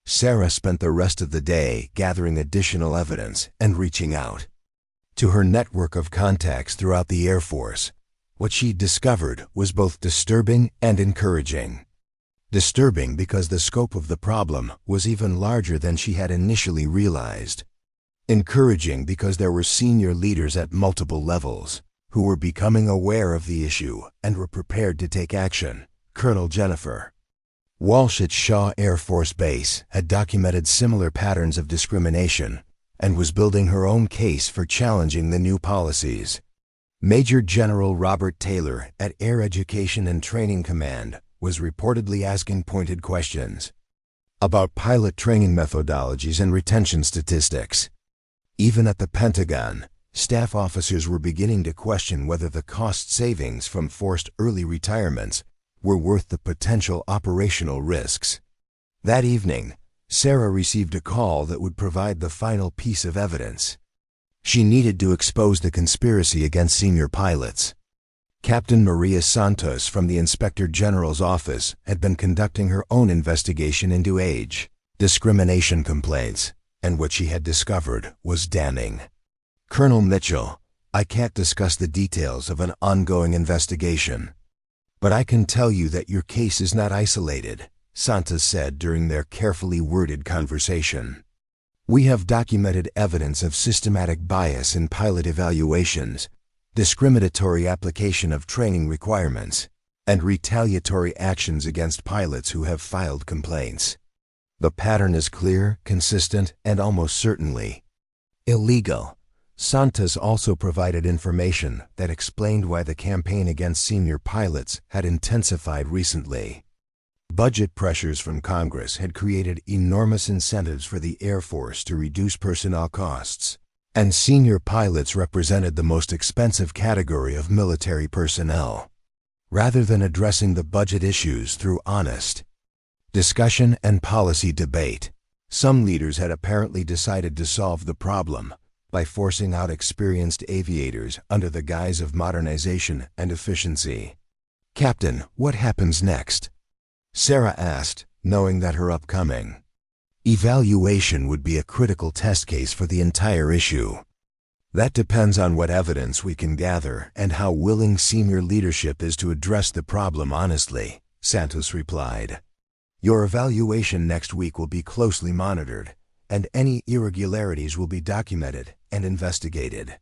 Sarah spent the rest of the day gathering additional evidence and reaching out to her network of contacts throughout the Air Force. What she discovered was both disturbing and encouraging. Disturbing because the scope of the problem was even larger than she had initially realized. Encouraging because there were senior leaders at multiple levels who were becoming aware of the issue and were prepared to take action. Colonel Jennifer Walsh at Shaw Air Force Base had documented similar patterns of discrimination and was building her own case for challenging the new policies. Major General Robert Taylor at Air Education and Training Command was reportedly asking pointed questions about pilot training methodologies and retention statistics. Even at the Pentagon, staff officers were beginning to question whether the cost savings from forced early retirements were worth the potential operational risks. That evening, Sarah received a call that would provide the final piece of evidence. She needed to expose the conspiracy against senior pilots. Captain Maria Santos from the Inspector General's office had been conducting her own investigation into age discrimination complaints, and what she had discovered was damning. "Colonel Mitchell, I can't discuss the details of an ongoing investigation, but I can tell you that your case is not isolated," Santos said during their carefully worded conversation. "We have documented evidence of systematic bias in pilot evaluations, discriminatory application of training requirements, and retaliatory actions against pilots who have filed complaints. The pattern is clear, consistent, and almost certainly illegal." Santos also provided information that explained why the campaign against senior pilots had intensified recently. Budget pressures from Congress had created enormous incentives for the Air Force to reduce personnel costs, and senior pilots represented the most expensive category of military personnel. Rather than addressing the budget issues through honest Discussion and policy debate. Some leaders had apparently decided to solve the problem by forcing out experienced aviators under the guise of modernization and efficiency. "Captain, what happens next?" Sarah asked, knowing that her upcoming evaluation would be a critical test case for the entire issue. "That depends on what evidence we can gather and how willing senior leadership is to address the problem honestly," Santos replied. "Your evaluation next week will be closely monitored, and any irregularities will be documented and investigated.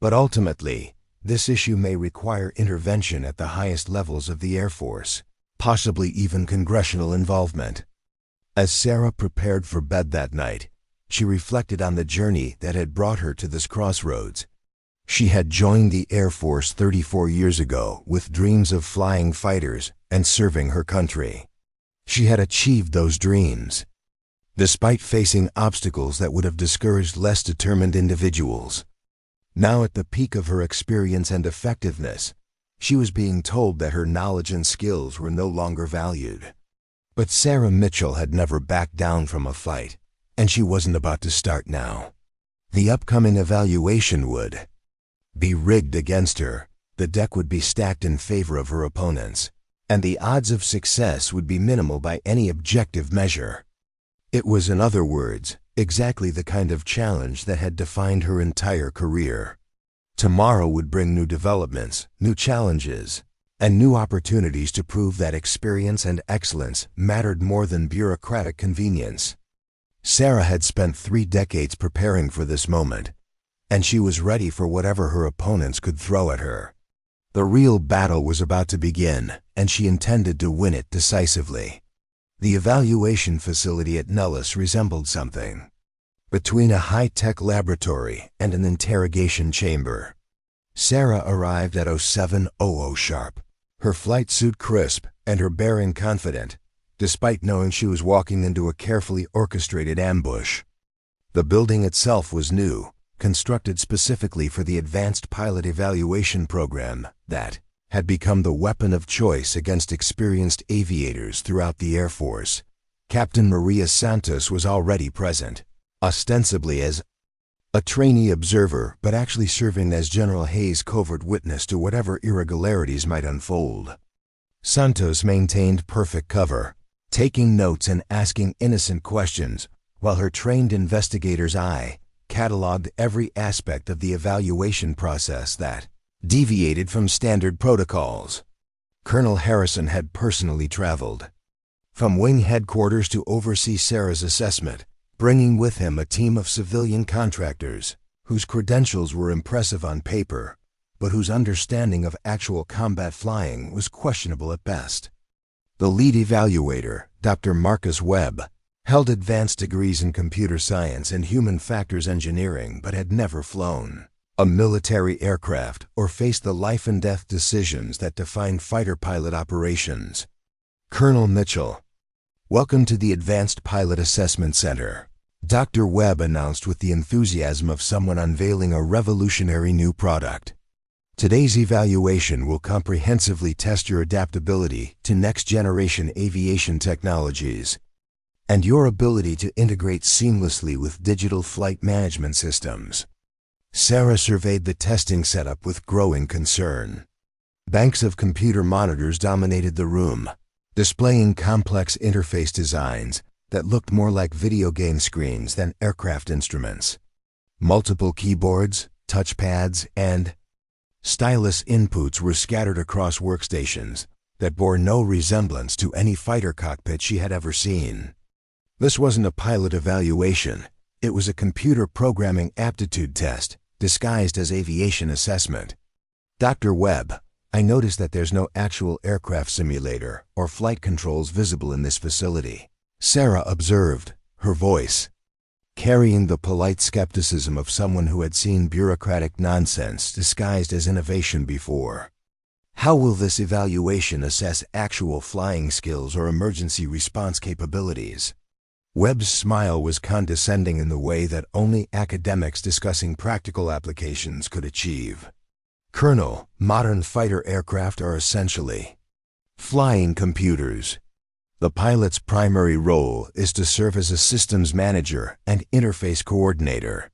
But ultimately, this issue may require intervention at the highest levels of the Air Force, possibly even congressional involvement." As Sarah prepared for bed that night, she reflected on the journey that had brought her to this crossroads. She had joined the Air Force 34 years ago with dreams of flying fighters and serving her country. She had achieved those dreams, despite facing obstacles that would have discouraged less determined individuals. Now at the peak of her experience and effectiveness, she was being told that her knowledge and skills were no longer valued. But Sarah Mitchell had never backed down from a fight, and she wasn't about to start now. The upcoming evaluation would be rigged against her, the deck would be stacked in favor of her opponents, and the odds of success would be minimal by any objective measure. It was, in other words, exactly the kind of challenge that had defined her entire career. Tomorrow would bring new developments, new challenges, and new opportunities to prove that experience and excellence mattered more than bureaucratic convenience. Sarah had spent 3 decades preparing for this moment, and she was ready for whatever her opponents could throw at her. The real battle was about to begin, and she intended to win it decisively. The evaluation facility at Nellis resembled something between a high-tech laboratory and an interrogation chamber. Sarah arrived at 07:00 sharp, her flight suit crisp and her bearing confident, despite knowing she was walking into a carefully orchestrated ambush. The building itself was new, constructed specifically for the advanced pilot evaluation program that had become the weapon of choice against experienced aviators throughout the Air Force. Captain Maria Santos was already present, ostensibly as a trainee observer, but actually serving as General Hayes' covert witness to whatever irregularities might unfold. Santos maintained perfect cover, taking notes and asking innocent questions, while her trained investigator's eye cataloged every aspect of the evaluation process that deviated from standard protocols. Colonel Harrison had personally traveled from wing headquarters to oversee Sarah's assessment, bringing with him a team of civilian contractors whose credentials were impressive on paper, but whose understanding of actual combat flying was questionable at best. The lead evaluator, Dr. Marcus Webb, held advanced degrees in computer science and human factors engineering but had never flown a military aircraft or faced the life-and-death decisions that define fighter pilot operations. "Colonel Mitchell, welcome to the Advanced Pilot Assessment Center," Dr. Webb announced with the enthusiasm of someone unveiling a revolutionary new product. "Today's evaluation will comprehensively test your adaptability to next-generation aviation technologies and your ability to integrate seamlessly with digital flight management systems." Sarah surveyed the testing setup with growing concern. Banks of computer monitors dominated the room, displaying complex interface designs that looked more like video game screens than aircraft instruments. Multiple keyboards, touchpads, and stylus inputs were scattered across workstations that bore no resemblance to any fighter cockpit she had ever seen. This wasn't a pilot evaluation. It was a computer programming aptitude test, disguised as aviation assessment. "Dr. Webb, I noticed that there's no actual aircraft simulator or flight controls visible in this facility," Sarah observed, her voice carrying the polite skepticism of someone who had seen bureaucratic nonsense disguised as innovation before. "How will this evaluation assess actual flying skills or emergency response capabilities?" Webb's smile was condescending in the way that only academics discussing practical applications could achieve. "Colonel, modern fighter aircraft are essentially flying computers. The pilot's primary role is to serve as a systems manager and interface coordinator.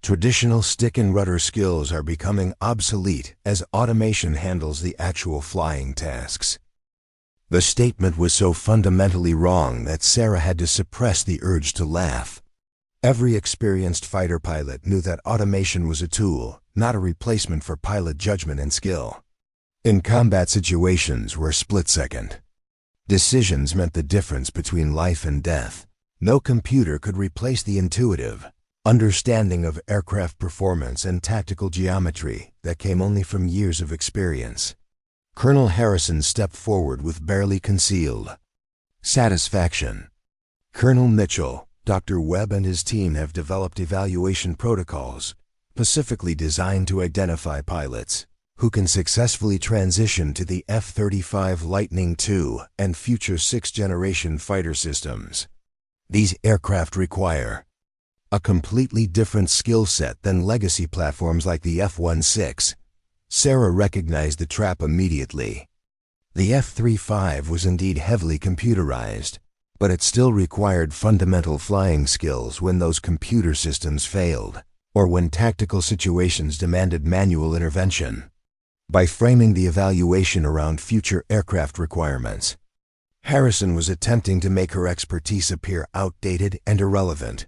Traditional stick and rudder skills are becoming obsolete as automation handles the actual flying tasks. The statement was so fundamentally wrong that Sarah had to suppress the urge to laugh. Every experienced fighter pilot knew that automation was a tool, not a replacement for pilot judgment and skill. In combat situations where split-second decisions meant the difference between life and death, no computer could replace the intuitive understanding of aircraft performance and tactical geometry that came only from years of experience. Colonel Harrison stepped forward with barely concealed satisfaction. Colonel Mitchell, Dr. Webb and his team have developed evaluation protocols specifically designed to identify pilots who can successfully transition to the F-35 Lightning II and future sixth-generation fighter systems. These aircraft require a completely different skill set than legacy platforms like the F-16. Sarah recognized the trap immediately. The F-35 was indeed heavily computerized, but it still required fundamental flying skills when those computer systems failed, or when tactical situations demanded manual intervention. By framing the evaluation around future aircraft requirements, Harrison was attempting to make her expertise appear outdated and irrelevant.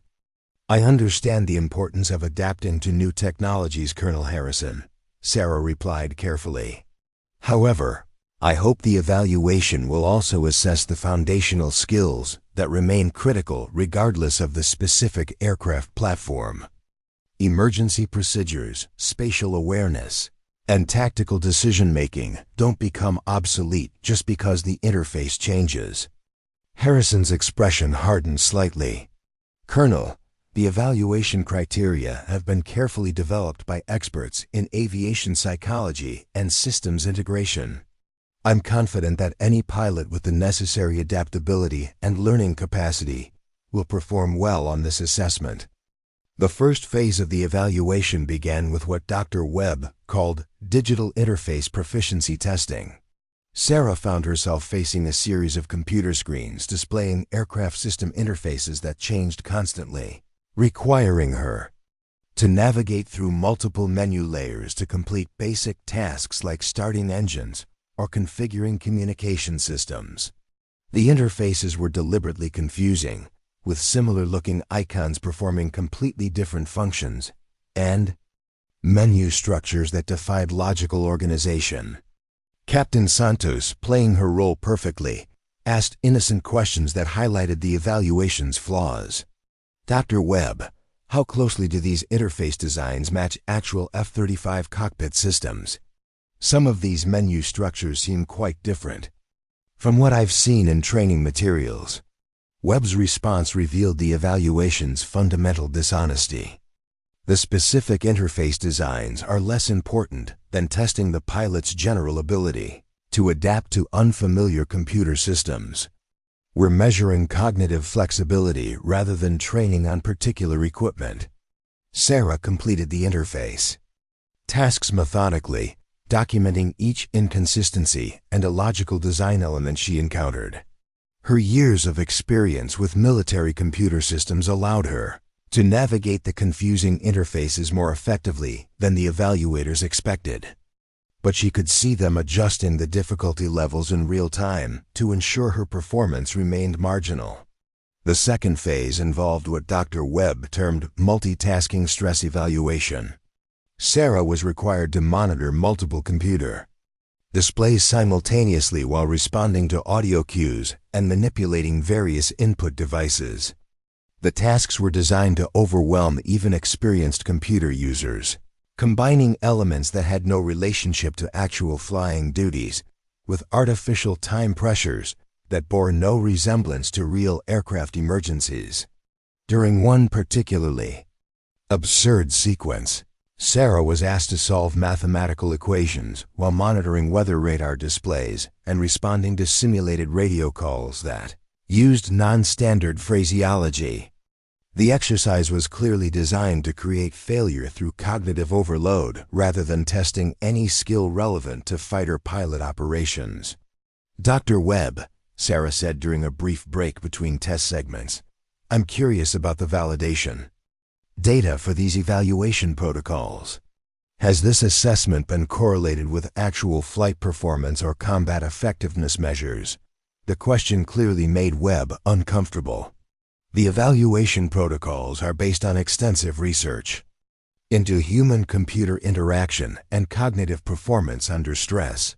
"I understand the importance of adapting to new technologies, Colonel Harrison," Sarah replied carefully. "However, I hope the evaluation will also assess the foundational skills that remain critical regardless of the specific aircraft platform. Emergency procedures, spatial awareness, and tactical decision-making don't become obsolete just because the interface changes." Harrison's expression hardened slightly. "Colonel, the evaluation criteria have been carefully developed by experts in aviation psychology and systems integration. I'm confident that any pilot with the necessary adaptability and learning capacity will perform well on this assessment." The first phase of the evaluation began with what Dr. Webb called digital interface proficiency testing. Sarah found herself facing a series of computer screens displaying aircraft system interfaces that changed constantly, requiring her to navigate through multiple menu layers to complete basic tasks like starting engines or configuring communication systems. The interfaces were deliberately confusing, with similar-looking icons performing completely different functions, and menu structures that defied logical organization. Captain Santos, playing her role perfectly, asked innocent questions that highlighted the evaluation's flaws. "Dr. Webb, how closely do these interface designs match actual F-35 cockpit systems? Some of these menu structures seem quite different from what I've seen in training materials." Webb's response revealed the evaluation's fundamental dishonesty. The specific interface designs are less important than testing the pilot's general ability to adapt to unfamiliar computer systems. "We're measuring cognitive flexibility rather than training on particular equipment." Sarah completed the interface tasks methodically, documenting each inconsistency and illogical design element she encountered. Her years of experience with military computer systems allowed her to navigate the confusing interfaces more effectively than the evaluators expected. But she could see them adjusting the difficulty levels in real time to ensure her performance remained marginal. The second phase involved what Dr. Webb termed multitasking stress evaluation. Sarah was required to monitor multiple computer displays simultaneously while responding to audio cues and manipulating various input devices. The tasks were designed to overwhelm even experienced computer users, combining elements that had no relationship to actual flying duties with artificial time pressures that bore no resemblance to real aircraft emergencies. During one particularly absurd sequence, Sarah was asked to solve mathematical equations while monitoring weather radar displays and responding to simulated radio calls that used non-standard phraseology. The exercise was clearly designed to create failure through cognitive overload rather than testing any skill relevant to fighter pilot operations. Dr. Webb, Sarah said during a brief break between test segments. "I'm curious about the validation data for these evaluation protocols. Has this assessment been correlated with actual flight performance or combat effectiveness measures?" The question clearly made Webb uncomfortable. The evaluation protocols are based on extensive research into human-computer interaction and cognitive performance under stress.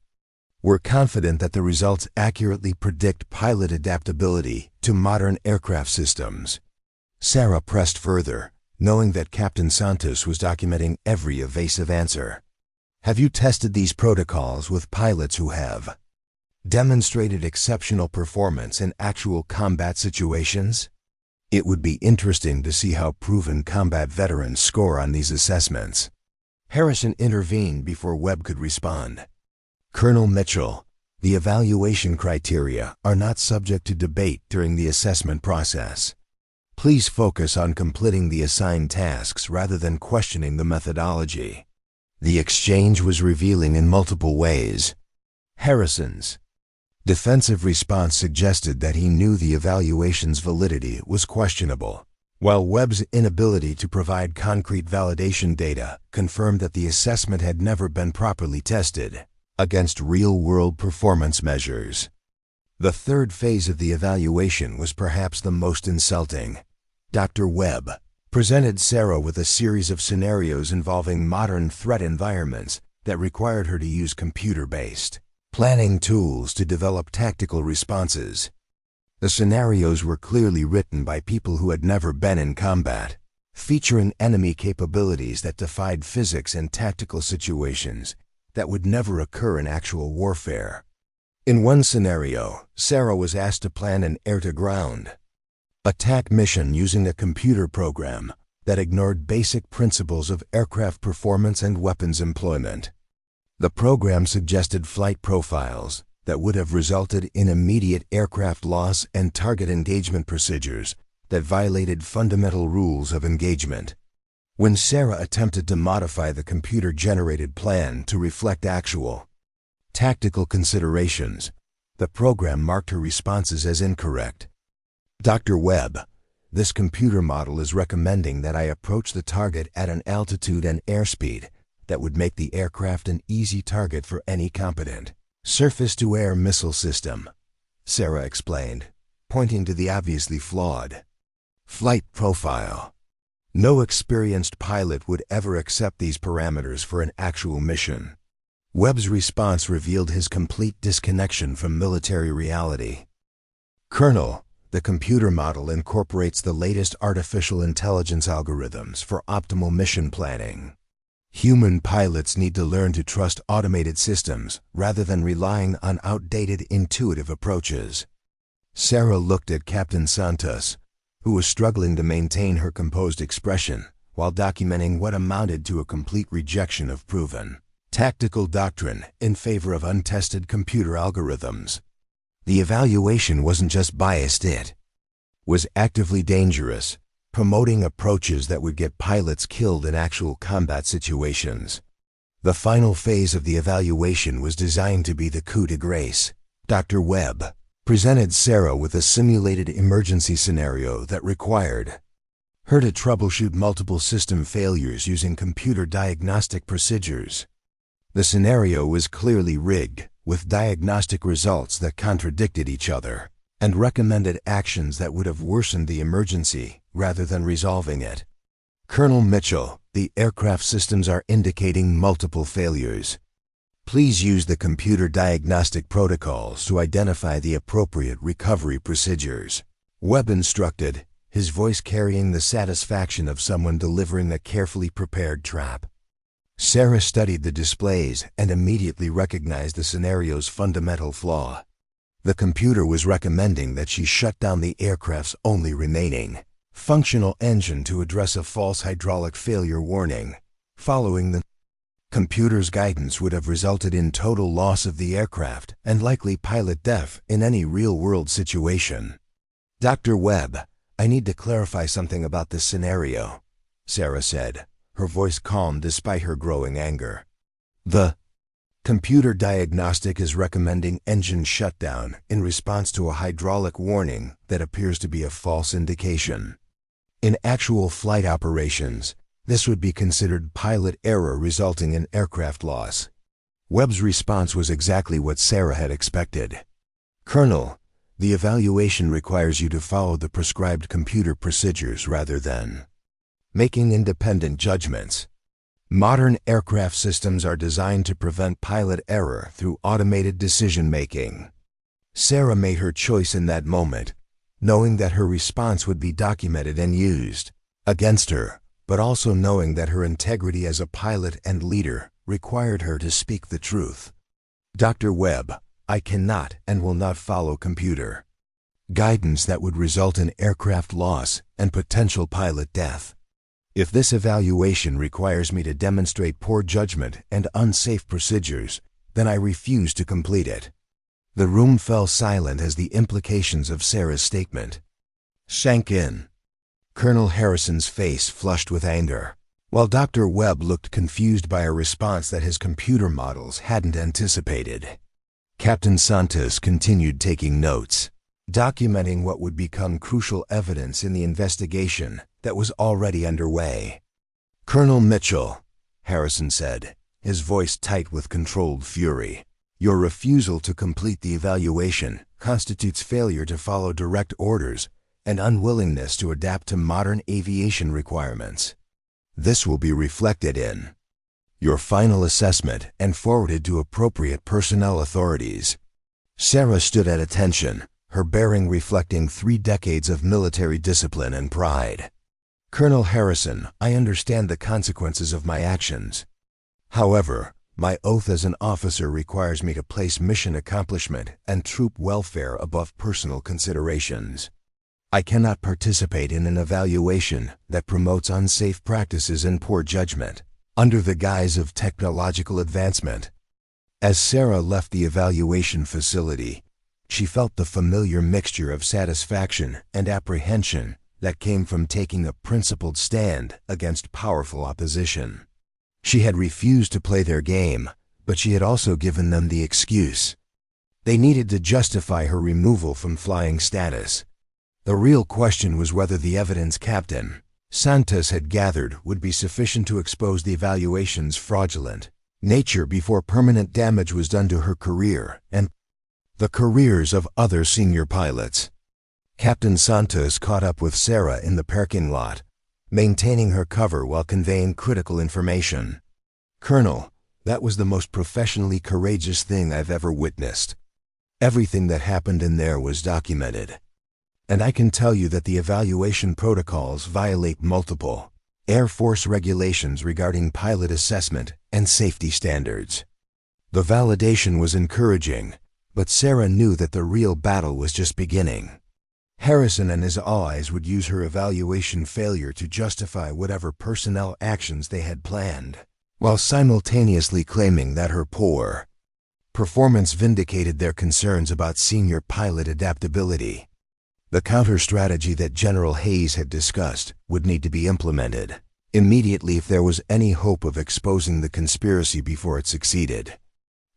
We're confident that the results accurately predict pilot adaptability to modern aircraft systems. Sarah pressed further, knowing that Captain Santos was documenting every evasive answer. "Have you tested these protocols with pilots who have demonstrated exceptional performance in actual combat situations? It would be interesting to see how proven combat veterans score on these assessments." Harrison intervened before Webb could respond. "Colonel Mitchell, the evaluation criteria are not subject to debate during the assessment process. Please focus on completing the assigned tasks rather than questioning the methodology." The exchange was revealing in multiple ways. Harrison's defensive response suggested that he knew the evaluation's validity was questionable, while Webb's inability to provide concrete validation data confirmed that the assessment had never been properly tested against real-world performance measures. The third phase of the evaluation was perhaps the most insulting. Dr. Webb presented Sarah with a series of scenarios involving modern threat environments that required her to use computer-based planning tools to develop tactical responses. The scenarios were clearly written by people who had never been in combat, featuring enemy capabilities that defied physics and tactical situations that would never occur in actual warfare. In one scenario, Sarah was asked to plan an air-to-ground attack mission using a computer program that ignored basic principles of aircraft performance and weapons employment. The program suggested flight profiles that would have resulted in immediate aircraft loss and target engagement procedures that violated fundamental rules of engagement. When Sarah attempted to modify the computer-generated plan to reflect actual tactical considerations, the program marked her responses as incorrect. "Dr. Webb, this computer model is recommending that I approach the target at an altitude and airspeed that would make the aircraft an easy target for any competent surface-to-air missile system," Sarah explained, pointing to the obviously flawed flight profile. No experienced pilot would ever accept these parameters for an actual mission. Webb's response revealed his complete disconnection from military reality. "Colonel, the computer model incorporates the latest artificial intelligence algorithms for optimal mission planning. Human pilots need to learn to trust automated systems rather than relying on outdated intuitive approaches." Sarah looked at Captain Santos, who was struggling to maintain her composed expression while documenting what amounted to a complete rejection of proven tactical doctrine in favor of untested computer algorithms. The evaluation wasn't just biased, it was actively dangerous, promoting approaches that would get pilots killed in actual combat situations. The final phase of the evaluation was designed to be the coup de grace. Dr. Webb presented Sarah with a simulated emergency scenario that required her to troubleshoot multiple system failures using computer diagnostic procedures. The scenario was clearly rigged, with diagnostic results that contradicted each other, and recommended actions that would have worsened the emergency rather than resolving it. "Colonel Mitchell, the aircraft systems are indicating multiple failures. Please use the computer diagnostic protocols to identify the appropriate recovery procedures," Webb instructed, his voice carrying the satisfaction of someone delivering a carefully prepared trap. Sarah studied the displays and immediately recognized the scenario's fundamental flaw. The computer was recommending that she shut down the aircraft's only remaining functional engine to address a false hydraulic failure warning. Following the computer's guidance would have resulted in total loss of the aircraft and likely pilot death in any real-world situation. "Dr. Webb, I need to clarify something about this scenario," Sarah said, her voice calm despite her growing anger. "The Computer diagnostic is recommending engine shutdown in response to a hydraulic warning that appears to be a false indication. In actual flight operations, this would be considered pilot error resulting in aircraft loss. Webb's response was exactly what Sarah had expected. "Colonel, the evaluation requires you to follow the prescribed computer procedures rather than making independent judgments. Modern aircraft systems are designed to prevent pilot error through automated decision-making." Sarah made her choice in that moment, knowing that her response would be documented and used against her, but also knowing that her integrity as a pilot and leader required her to speak the truth. "Dr. Webb, I cannot and will not follow computer guidance that would result in aircraft loss and potential pilot death. If this evaluation requires me to demonstrate poor judgment and unsafe procedures, then I refuse to complete it." The room fell silent as the implications of Sarah's statement sank in. Colonel Harrison's face flushed with anger, while Dr. Webb looked confused by a response that his computer models hadn't anticipated. Captain Santos continued taking notes, documenting what would become crucial evidence in the investigation that was already underway. "Colonel Mitchell," Harrison said, his voice tight with controlled fury, "your refusal to complete the evaluation constitutes failure to follow direct orders and unwillingness to adapt to modern aviation requirements. This will be reflected in your final assessment and forwarded to appropriate personnel authorities." Sarah stood at attention, her bearing reflecting 3 decades of military discipline and pride. "Colonel Harrison, I understand the consequences of my actions. However, my oath as an officer requires me to place mission accomplishment and troop welfare above personal considerations. I cannot participate in an evaluation that promotes unsafe practices and poor judgment under the guise of technological advancement." As Sarah left the evaluation facility, she felt the familiar mixture of satisfaction and apprehension that came from taking a principled stand against powerful opposition. She had refused to play their game, but she had also given them the excuse. They needed to justify her removal from flying status. The real question was whether the evidence Captain Santos had gathered would be sufficient to expose the evaluation's fraudulent nature before permanent damage was done to her career and the careers of other senior pilots. Captain Santos caught up with Sarah in the parking lot, maintaining her cover while conveying critical information. "Colonel, that was the most professionally courageous thing I've ever witnessed. Everything that happened in there was documented. And I can tell you that the evaluation protocols violate multiple Air Force regulations regarding pilot assessment and safety standards." The validation was encouraging, but Sarah knew that the real battle was just beginning. Harrison and his allies would use her evaluation failure to justify whatever personnel actions they had planned, while simultaneously claiming that her poor performance vindicated their concerns about senior pilot adaptability. The counter-strategy that General Hayes had discussed would need to be implemented immediately if there was any hope of exposing the conspiracy before it succeeded.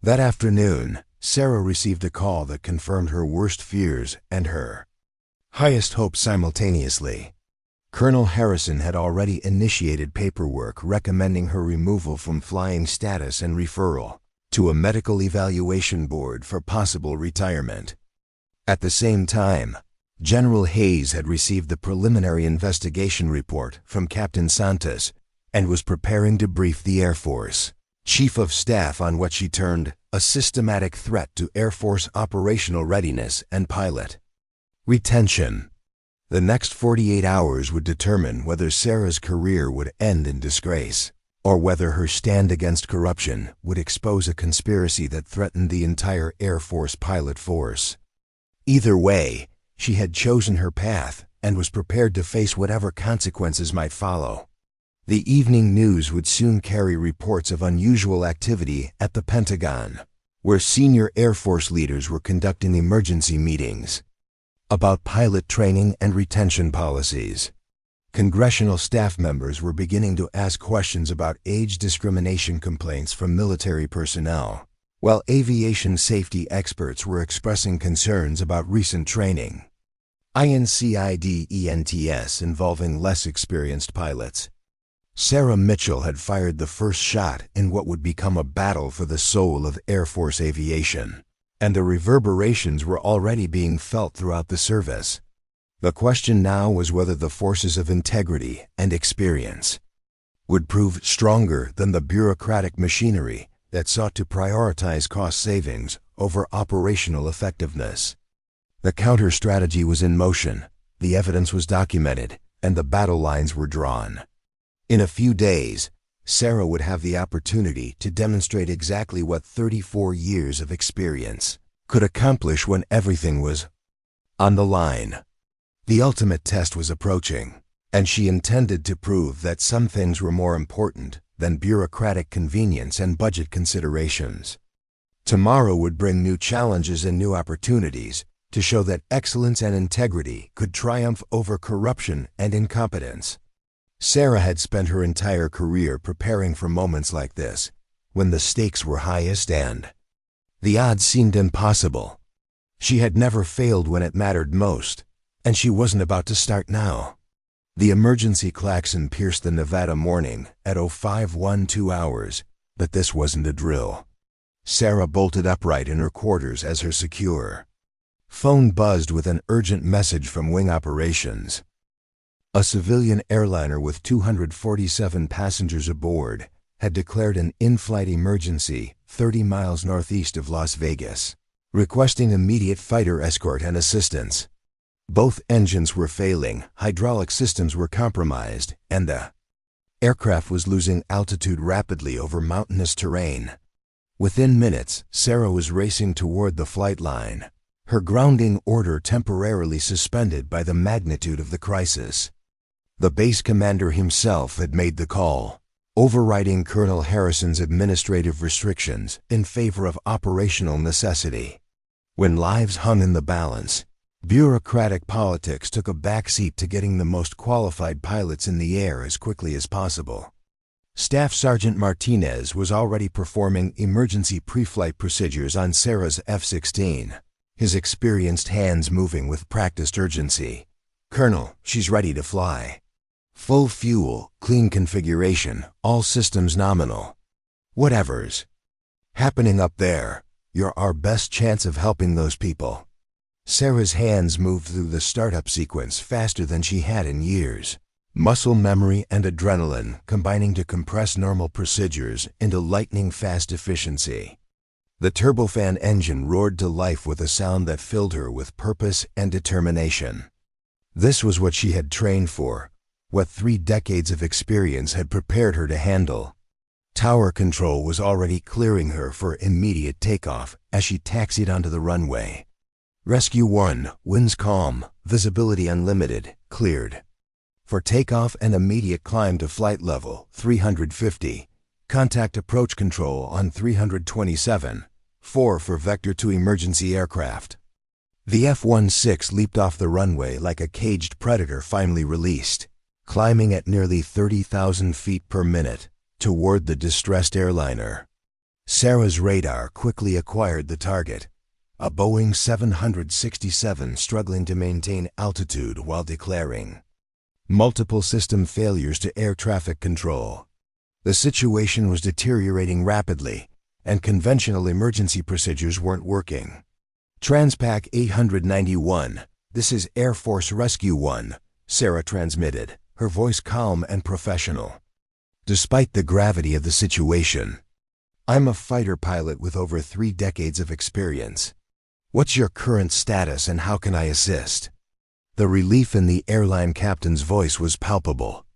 That afternoon, Sarah received a call that confirmed her worst fears and her highest hopes simultaneously. Colonel Harrison had already initiated paperwork recommending her removal from flying status and referral to a medical evaluation board for possible retirement. At the same time, General Hayes had received the preliminary investigation report from Captain Santos and was preparing to brief the Air Force Chief of Staff on what she termed a systematic threat to Air Force operational readiness and pilot retention. The next 48 hours would determine whether Sarah's career would end in disgrace, or whether her stand against corruption would expose a conspiracy that threatened the entire Air Force pilot force. Either way, she had chosen her path and was prepared to face whatever consequences might follow. The evening news would soon carry reports of unusual activity at the Pentagon, where senior Air Force leaders were conducting emergency meetings about pilot training and retention policies. Congressional staff members were beginning to ask questions about age discrimination complaints from military personnel, while aviation safety experts were expressing concerns about recent training. INCIDENTS involving less experienced pilots. Sarah Mitchell had fired the first shot in what would become a battle for the soul of Air Force aviation, and the reverberations were already being felt throughout the service. The question now was whether the forces of integrity and experience would prove stronger than the bureaucratic machinery that sought to prioritize cost savings over operational effectiveness. The counter-strategy was in motion, the evidence was documented, and the battle lines were drawn. In a few days, Sarah would have the opportunity to demonstrate exactly what 34 years of experience could accomplish when everything was on the line. The ultimate test was approaching, and she intended to prove that some things were more important than bureaucratic convenience and budget considerations. Tomorrow would bring new challenges and new opportunities to show that excellence and integrity could triumph over corruption and incompetence. Sarah had spent her entire career preparing for moments like this, when the stakes were highest and the odds seemed impossible. She had never failed when it mattered most, and she wasn't about to start now. The emergency klaxon pierced the Nevada morning at 0512 hours, but this wasn't a drill. Sarah bolted upright in her quarters as her secure phone buzzed with an urgent message from Wing Operations. A civilian airliner with 247 passengers aboard had declared an in-flight emergency 30 miles northeast of Las Vegas, requesting immediate fighter escort and assistance. Both engines were failing, hydraulic systems were compromised, and the aircraft was losing altitude rapidly over mountainous terrain. Within minutes, Sarah was racing toward the flight line, her grounding order temporarily suspended by the magnitude of the crisis. The base commander himself had made the call, overriding Colonel Harrison's administrative restrictions in favor of operational necessity. When lives hung in the balance, bureaucratic politics took a backseat to getting the most qualified pilots in the air as quickly as possible. Staff Sergeant Martinez was already performing emergency pre-flight procedures on Sarah's F-16, his experienced hands moving with practiced urgency. "Colonel, she's ready to fly. Full fuel, clean configuration, all systems nominal. Whatever's happening up there, you're our best chance of helping those people." Sarah's hands moved through the startup sequence faster than she had in years, muscle memory and adrenaline combining to compress normal procedures into lightning-fast efficiency. The turbofan engine roared to life with a sound that filled her with purpose and determination. This was what she had trained for, what 3 decades of experience had prepared her to handle. Tower control was already clearing her for immediate takeoff as she taxied onto the runway. Rescue 1, winds calm, visibility unlimited, cleared. For takeoff and immediate climb to flight level 350, contact approach control on 327, 4 for vector to emergency aircraft. The F-16 leaped off the runway like a caged predator finally released, climbing at nearly 30,000 feet per minute toward the distressed airliner. Sarah's radar quickly acquired the target, a Boeing 767 struggling to maintain altitude while declaring multiple system failures to air traffic control. The situation was deteriorating rapidly, and conventional emergency procedures weren't working. Transpac 891, this is Air Force Rescue 1, Sarah transmitted, her voice calm and professional. Despite the gravity of the situation, "I'm a fighter pilot with over 3 decades of experience. What's your current status and how can I assist?" The relief in the airline captain's voice was palpable.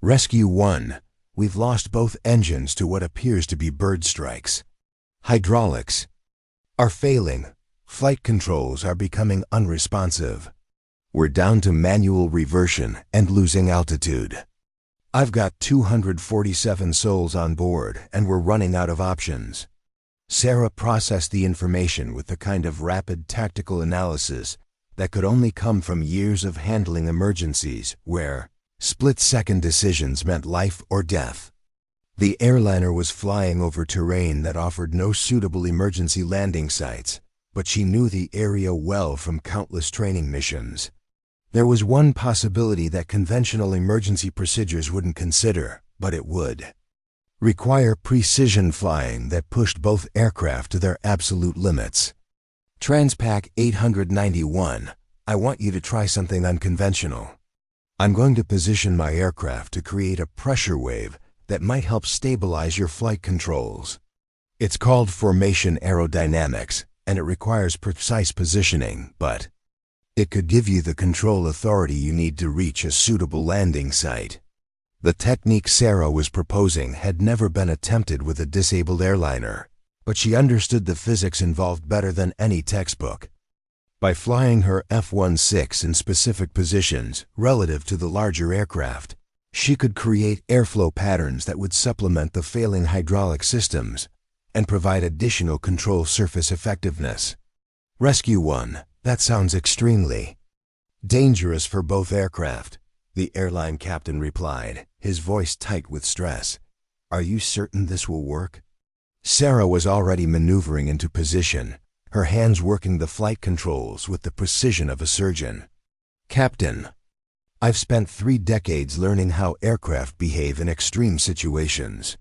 "Rescue 1, we've lost both engines to what appears to be bird strikes. Hydraulics are failing. Flight controls are becoming unresponsive. We're down to manual reversion and losing altitude. I've got 247 souls on board and we're running out of options." Sarah processed the information with the kind of rapid tactical analysis that could only come from years of handling emergencies where split-second decisions meant life or death. The airliner was flying over terrain that offered no suitable emergency landing sites, but she knew the area well from countless training missions. There was one possibility that conventional emergency procedures wouldn't consider, but it would require precision flying that pushed both aircraft to their absolute limits. Transpac 891, I want you to try something unconventional. I'm going to position my aircraft to create a pressure wave that might help stabilize your flight controls. It's called formation aerodynamics, and it requires precise positioning, but it could give you the control authority you need to reach a suitable landing site. The technique Sarah was proposing had never been attempted with a disabled airliner, but she understood the physics involved better than any textbook. By flying her F-16 in specific positions relative to the larger aircraft, she could create airflow patterns that would supplement the failing hydraulic systems and provide additional control surface effectiveness. Rescue 1, that sounds extremely dangerous for both aircraft, the airline captain replied, his voice tight with stress. Are you certain this will work? Sarah was already maneuvering into position, her hands working the flight controls with the precision of a surgeon. Captain, I've spent 3 decades learning how aircraft behave in extreme situations.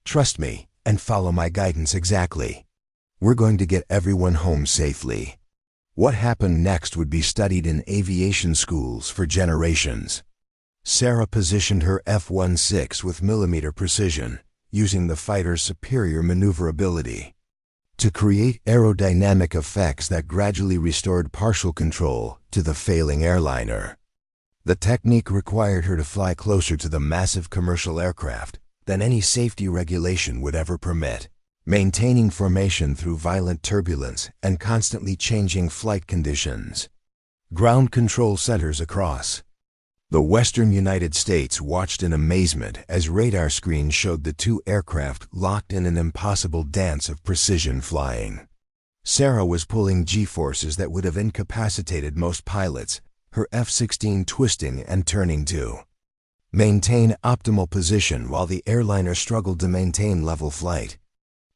Trust me and follow my guidance exactly. We're going to get everyone home safely. What happened next would be studied in aviation schools for generations. Sarah positioned her F-16 with millimeter precision, using the fighter's superior maneuverability to create aerodynamic effects that gradually restored partial control to the failing airliner. The technique required her to fly closer to the massive commercial aircraft than any safety regulation would ever permit, maintaining formation through violent turbulence and constantly changing flight conditions. Ground control centers across the western United States watched in amazement as radar screens showed the 2 aircraft locked in an impossible dance of precision flying. Sarah was pulling G-forces that would have incapacitated most pilots, her F-16 twisting and turning to maintain optimal position while the airliner struggled to maintain level flight.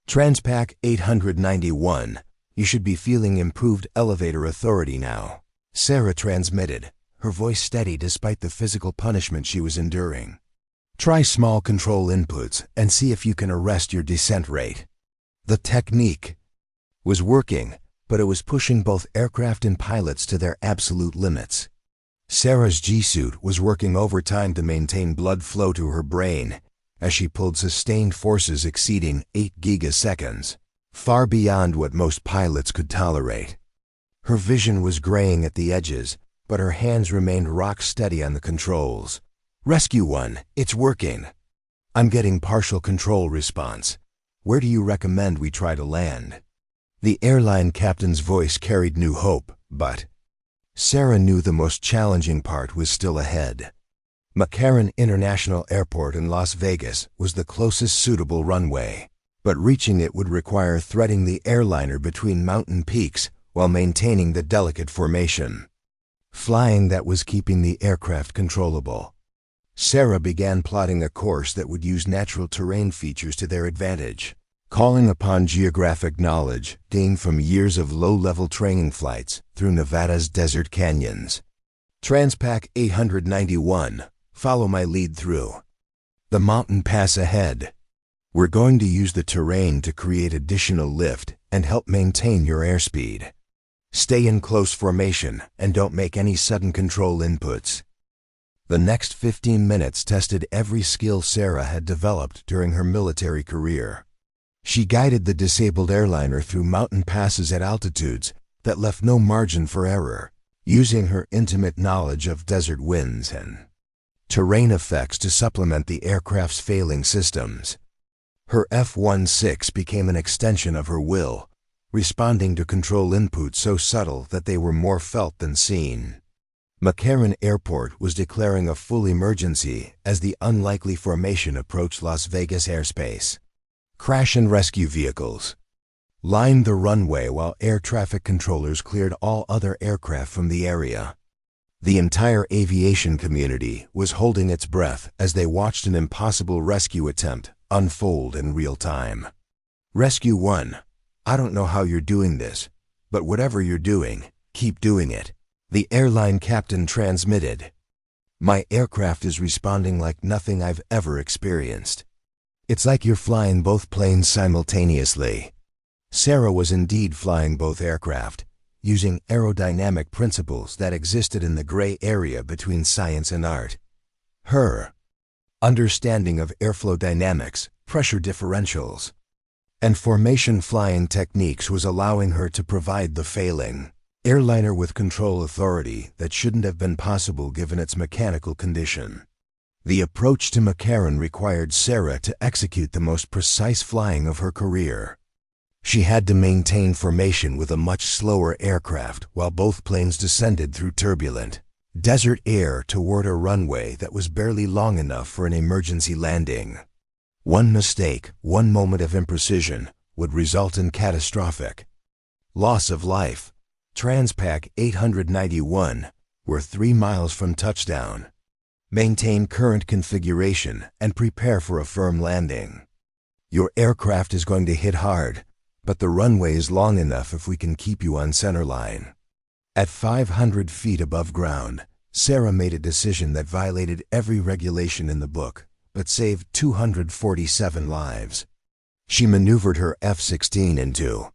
Transpac 891, you should be feeling improved elevator authority now, Sarah transmitted, her voice steady despite the physical punishment she was enduring. Try small control inputs and see if you can arrest your descent rate. The technique was working, but it was pushing both aircraft and pilots to their absolute limits. Sarah's G-suit was working overtime to maintain blood flow to her brain as she pulled sustained forces exceeding 8 gigaseconds, far beyond what most pilots could tolerate. Her vision was graying at the edges, but her hands remained rock steady on the controls. Rescue 1, it's working. I'm getting partial control response. Where do you recommend we try to land? The airline captain's voice carried new hope, but Sarah knew the most challenging part was still ahead. McCarran International Airport in Las Vegas was the closest suitable runway, but reaching it would require threading the airliner between mountain peaks while maintaining the delicate formation. Flying that was keeping the aircraft controllable. Sarah began plotting a course that would use natural terrain features to their advantage, calling upon geographic knowledge gained from years of low-level training flights through Nevada's desert canyons. Transpac 891, follow my lead through the mountain pass ahead. We're going to use the terrain to create additional lift and help maintain your airspeed. Stay in close formation and don't make any sudden control inputs. The next 15 minutes tested every skill Sarah had developed during her military career. She guided the disabled airliner through mountain passes at altitudes that left no margin for error, using her intimate knowledge of desert winds and terrain effects to supplement the aircraft's failing systems. Her F-16 became an extension of her will, responding to control inputs so subtle that they were more felt than seen. McCarran Airport was declaring a full emergency as the unlikely formation approached Las Vegas airspace. Crash and rescue vehicles lined the runway while air traffic controllers cleared all other aircraft from the area. The entire aviation community was holding its breath as they watched an impossible rescue attempt unfold in real time. Rescue 1. I don't know how you're doing this, but whatever you're doing, keep doing it. The airline captain transmitted. My aircraft is responding like nothing I've ever experienced. It's like you're flying both planes simultaneously. Sarah was indeed flying both aircraft, using aerodynamic principles that existed in the gray area between science and art. Her understanding of airflow dynamics, pressure differentials, and formation flying techniques was allowing her to provide the failing airliner with control authority that shouldn't have been possible given its mechanical condition. The approach to McCarran required Sarah to execute the most precise flying of her career. She had to maintain formation with a much slower aircraft while both planes descended through turbulent desert air toward a runway that was barely long enough for an emergency landing. One mistake, one moment of imprecision, would result in catastrophic loss of life. Transpac 891, we're 3 miles from touchdown. Maintain current configuration and prepare for a firm landing. Your aircraft is going to hit hard, but the runway is long enough if we can keep you on centerline. At 500 feet above ground, Sarah made a decision that violated every regulation in the book, but saved 247 lives. She maneuvered her F-16 into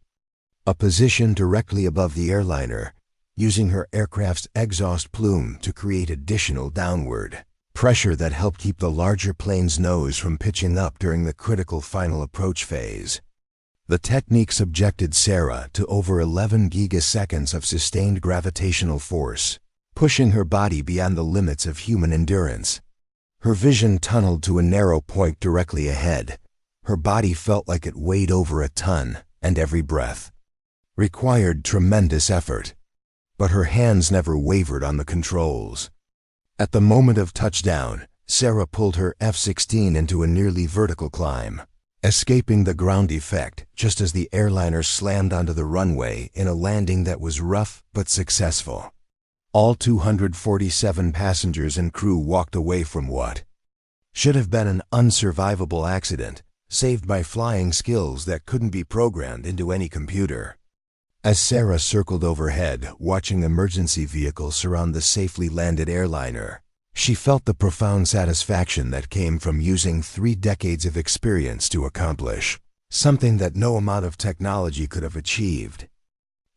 a position directly above the airliner, using her aircraft's exhaust plume to create additional downward pressure that helped keep the larger plane's nose from pitching up during the critical final approach phase. The technique subjected Sarah to over 11 gigaseconds of sustained gravitational force, pushing her body beyond the limits of human endurance. Her vision tunneled to a narrow point directly ahead. Her body felt like it weighed over a ton, and every breath required tremendous effort. But her hands never wavered on the controls. At the moment of touchdown, Sarah pulled her F-16 into a nearly vertical climb, escaping the ground effect just as the airliner slammed onto the runway in a landing that was rough but successful. All 247 passengers and crew walked away from what should have been an unsurvivable accident, saved by flying skills that couldn't be programmed into any computer. As Sarah circled overhead, watching emergency vehicles surround the safely landed airliner, she felt the profound satisfaction that came from using 3 decades of experience to accomplish something that no amount of technology could have achieved.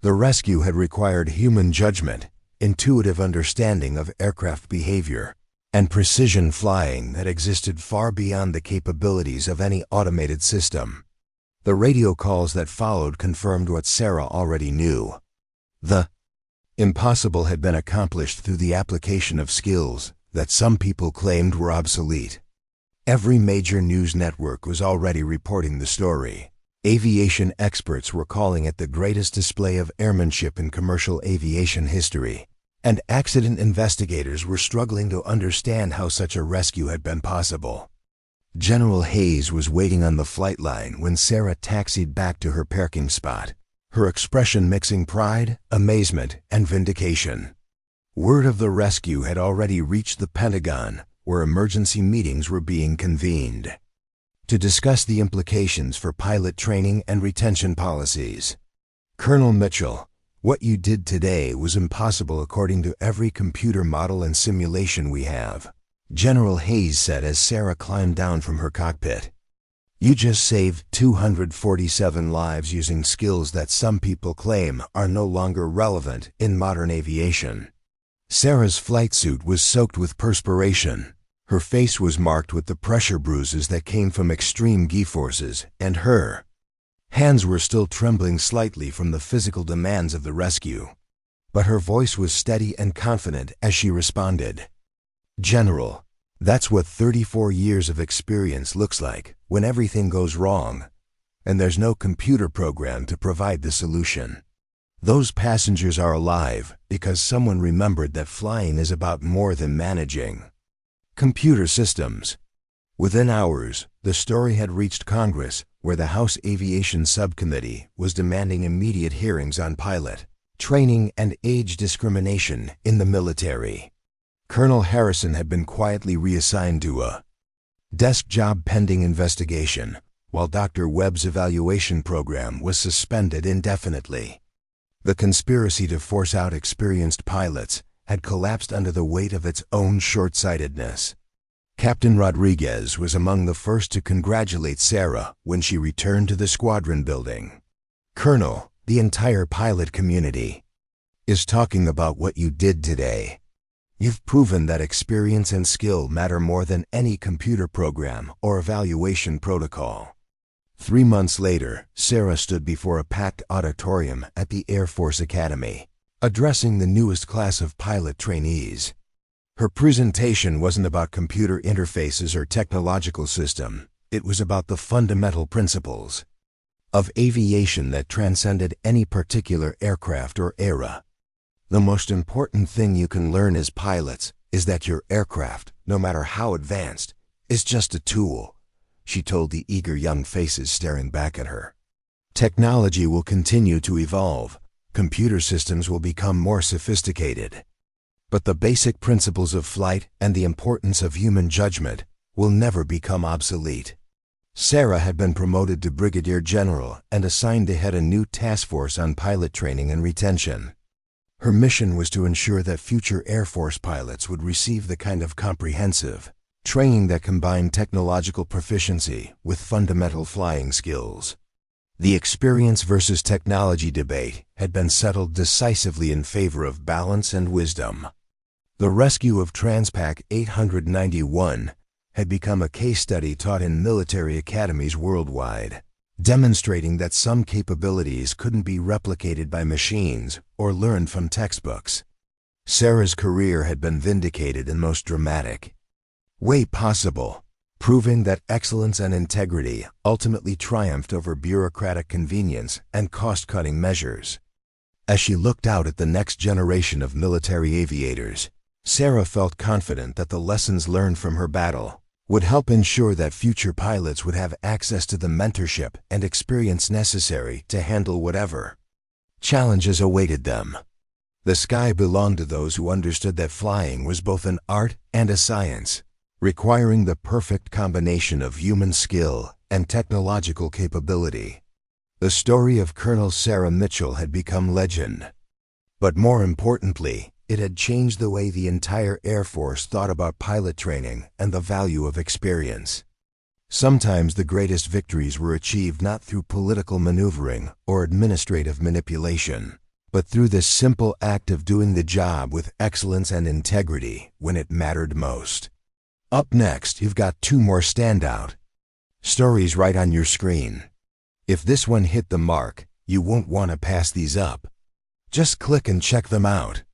The rescue had required human judgment, intuitive understanding of aircraft behavior, and precision flying that existed far beyond the capabilities of any automated system. The radio calls that followed confirmed what Sarah already knew. The impossible had been accomplished through the application of skills that some people claimed were obsolete. Every major news network was already reporting the story. Aviation experts were calling it the greatest display of airmanship in commercial aviation history, and accident investigators were struggling to understand how such a rescue had been possible. General Hayes was waiting on the flight line when Sarah taxied back to her parking spot, her expression mixing pride, amazement, and vindication. Word of the rescue had already reached the Pentagon, where emergency meetings were being convened to discuss the implications for pilot training and retention policies. Colonel Mitchell, what you did today was impossible according to every computer model and simulation we have, General Hayes said as Sarah climbed down from her cockpit. You just saved 247 lives using skills that some people claim are no longer relevant in modern aviation. Sarah's flight suit was soaked with perspiration. Her face was marked with the pressure bruises that came from extreme G-forces, and her hands were still trembling slightly from the physical demands of the rescue. But her voice was steady and confident as she responded. General, that's what 34 years of experience looks like when everything goes wrong, and there's no computer program to provide the solution. Those passengers are alive because someone remembered that flying is about more than managing computer systems. Within hours, the story had reached Congress, where the House Aviation Subcommittee was demanding immediate hearings on pilot training and age discrimination in the military. Colonel Harrison had been quietly reassigned to a Desk job pending investigation, while Dr. Webb's evaluation program was suspended indefinitely. The conspiracy to force out experienced pilots had collapsed under the weight of its own short-sightedness. Captain Rodriguez was among the first to congratulate Sarah when she returned to the squadron building. "Colonel, the entire pilot community is talking about what you did today. You've proven that experience and skill matter more than any computer program or evaluation protocol." 3 months later, Sarah stood before a packed auditorium at the Air Force Academy, addressing the newest class of pilot trainees. Her presentation wasn't about computer interfaces or technological system. It was about the fundamental principles of aviation that transcended any particular aircraft or era. "The most important thing you can learn as pilots is that your aircraft, no matter how advanced, is just a tool," she told the eager young faces staring back at her. "Technology will continue to evolve. Computer systems will become more sophisticated. But the basic principles of flight and the importance of human judgment will never become obsolete." Sarah had been promoted to Brigadier General and assigned to head a new task force on pilot training and retention. Her mission was to ensure that future Air Force pilots would receive the kind of comprehensive training that combined technological proficiency with fundamental flying skills. The experience versus technology debate had been settled decisively in favor of balance and wisdom. The rescue of Transpac 891 had become a case study taught in military academies worldwide, demonstrating that some capabilities couldn't be replicated by machines or learned from textbooks. Sarah's career had been vindicated in most dramatic way possible, proving that excellence and integrity ultimately triumphed over bureaucratic convenience and cost-cutting measures. As she looked out at the next generation of military aviators, Sarah felt confident that the lessons learned from her battle would help ensure that future pilots would have access to the mentorship and experience necessary to handle whatever challenges awaited them. The sky belonged to those who understood that flying was both an art and a science, requiring the perfect combination of human skill and technological capability. The story of Colonel Sarah Mitchell had become legend. But more importantly, it had changed the way the entire Air Force thought about pilot training and the value of experience. Sometimes the greatest victories were achieved not through political maneuvering or administrative manipulation, but through the simple act of doing the job with excellence and integrity when it mattered most. Up next, you've got 2 more standout stories right on your screen. If this one hit the mark, you won't want to pass these up. Just click and check them out.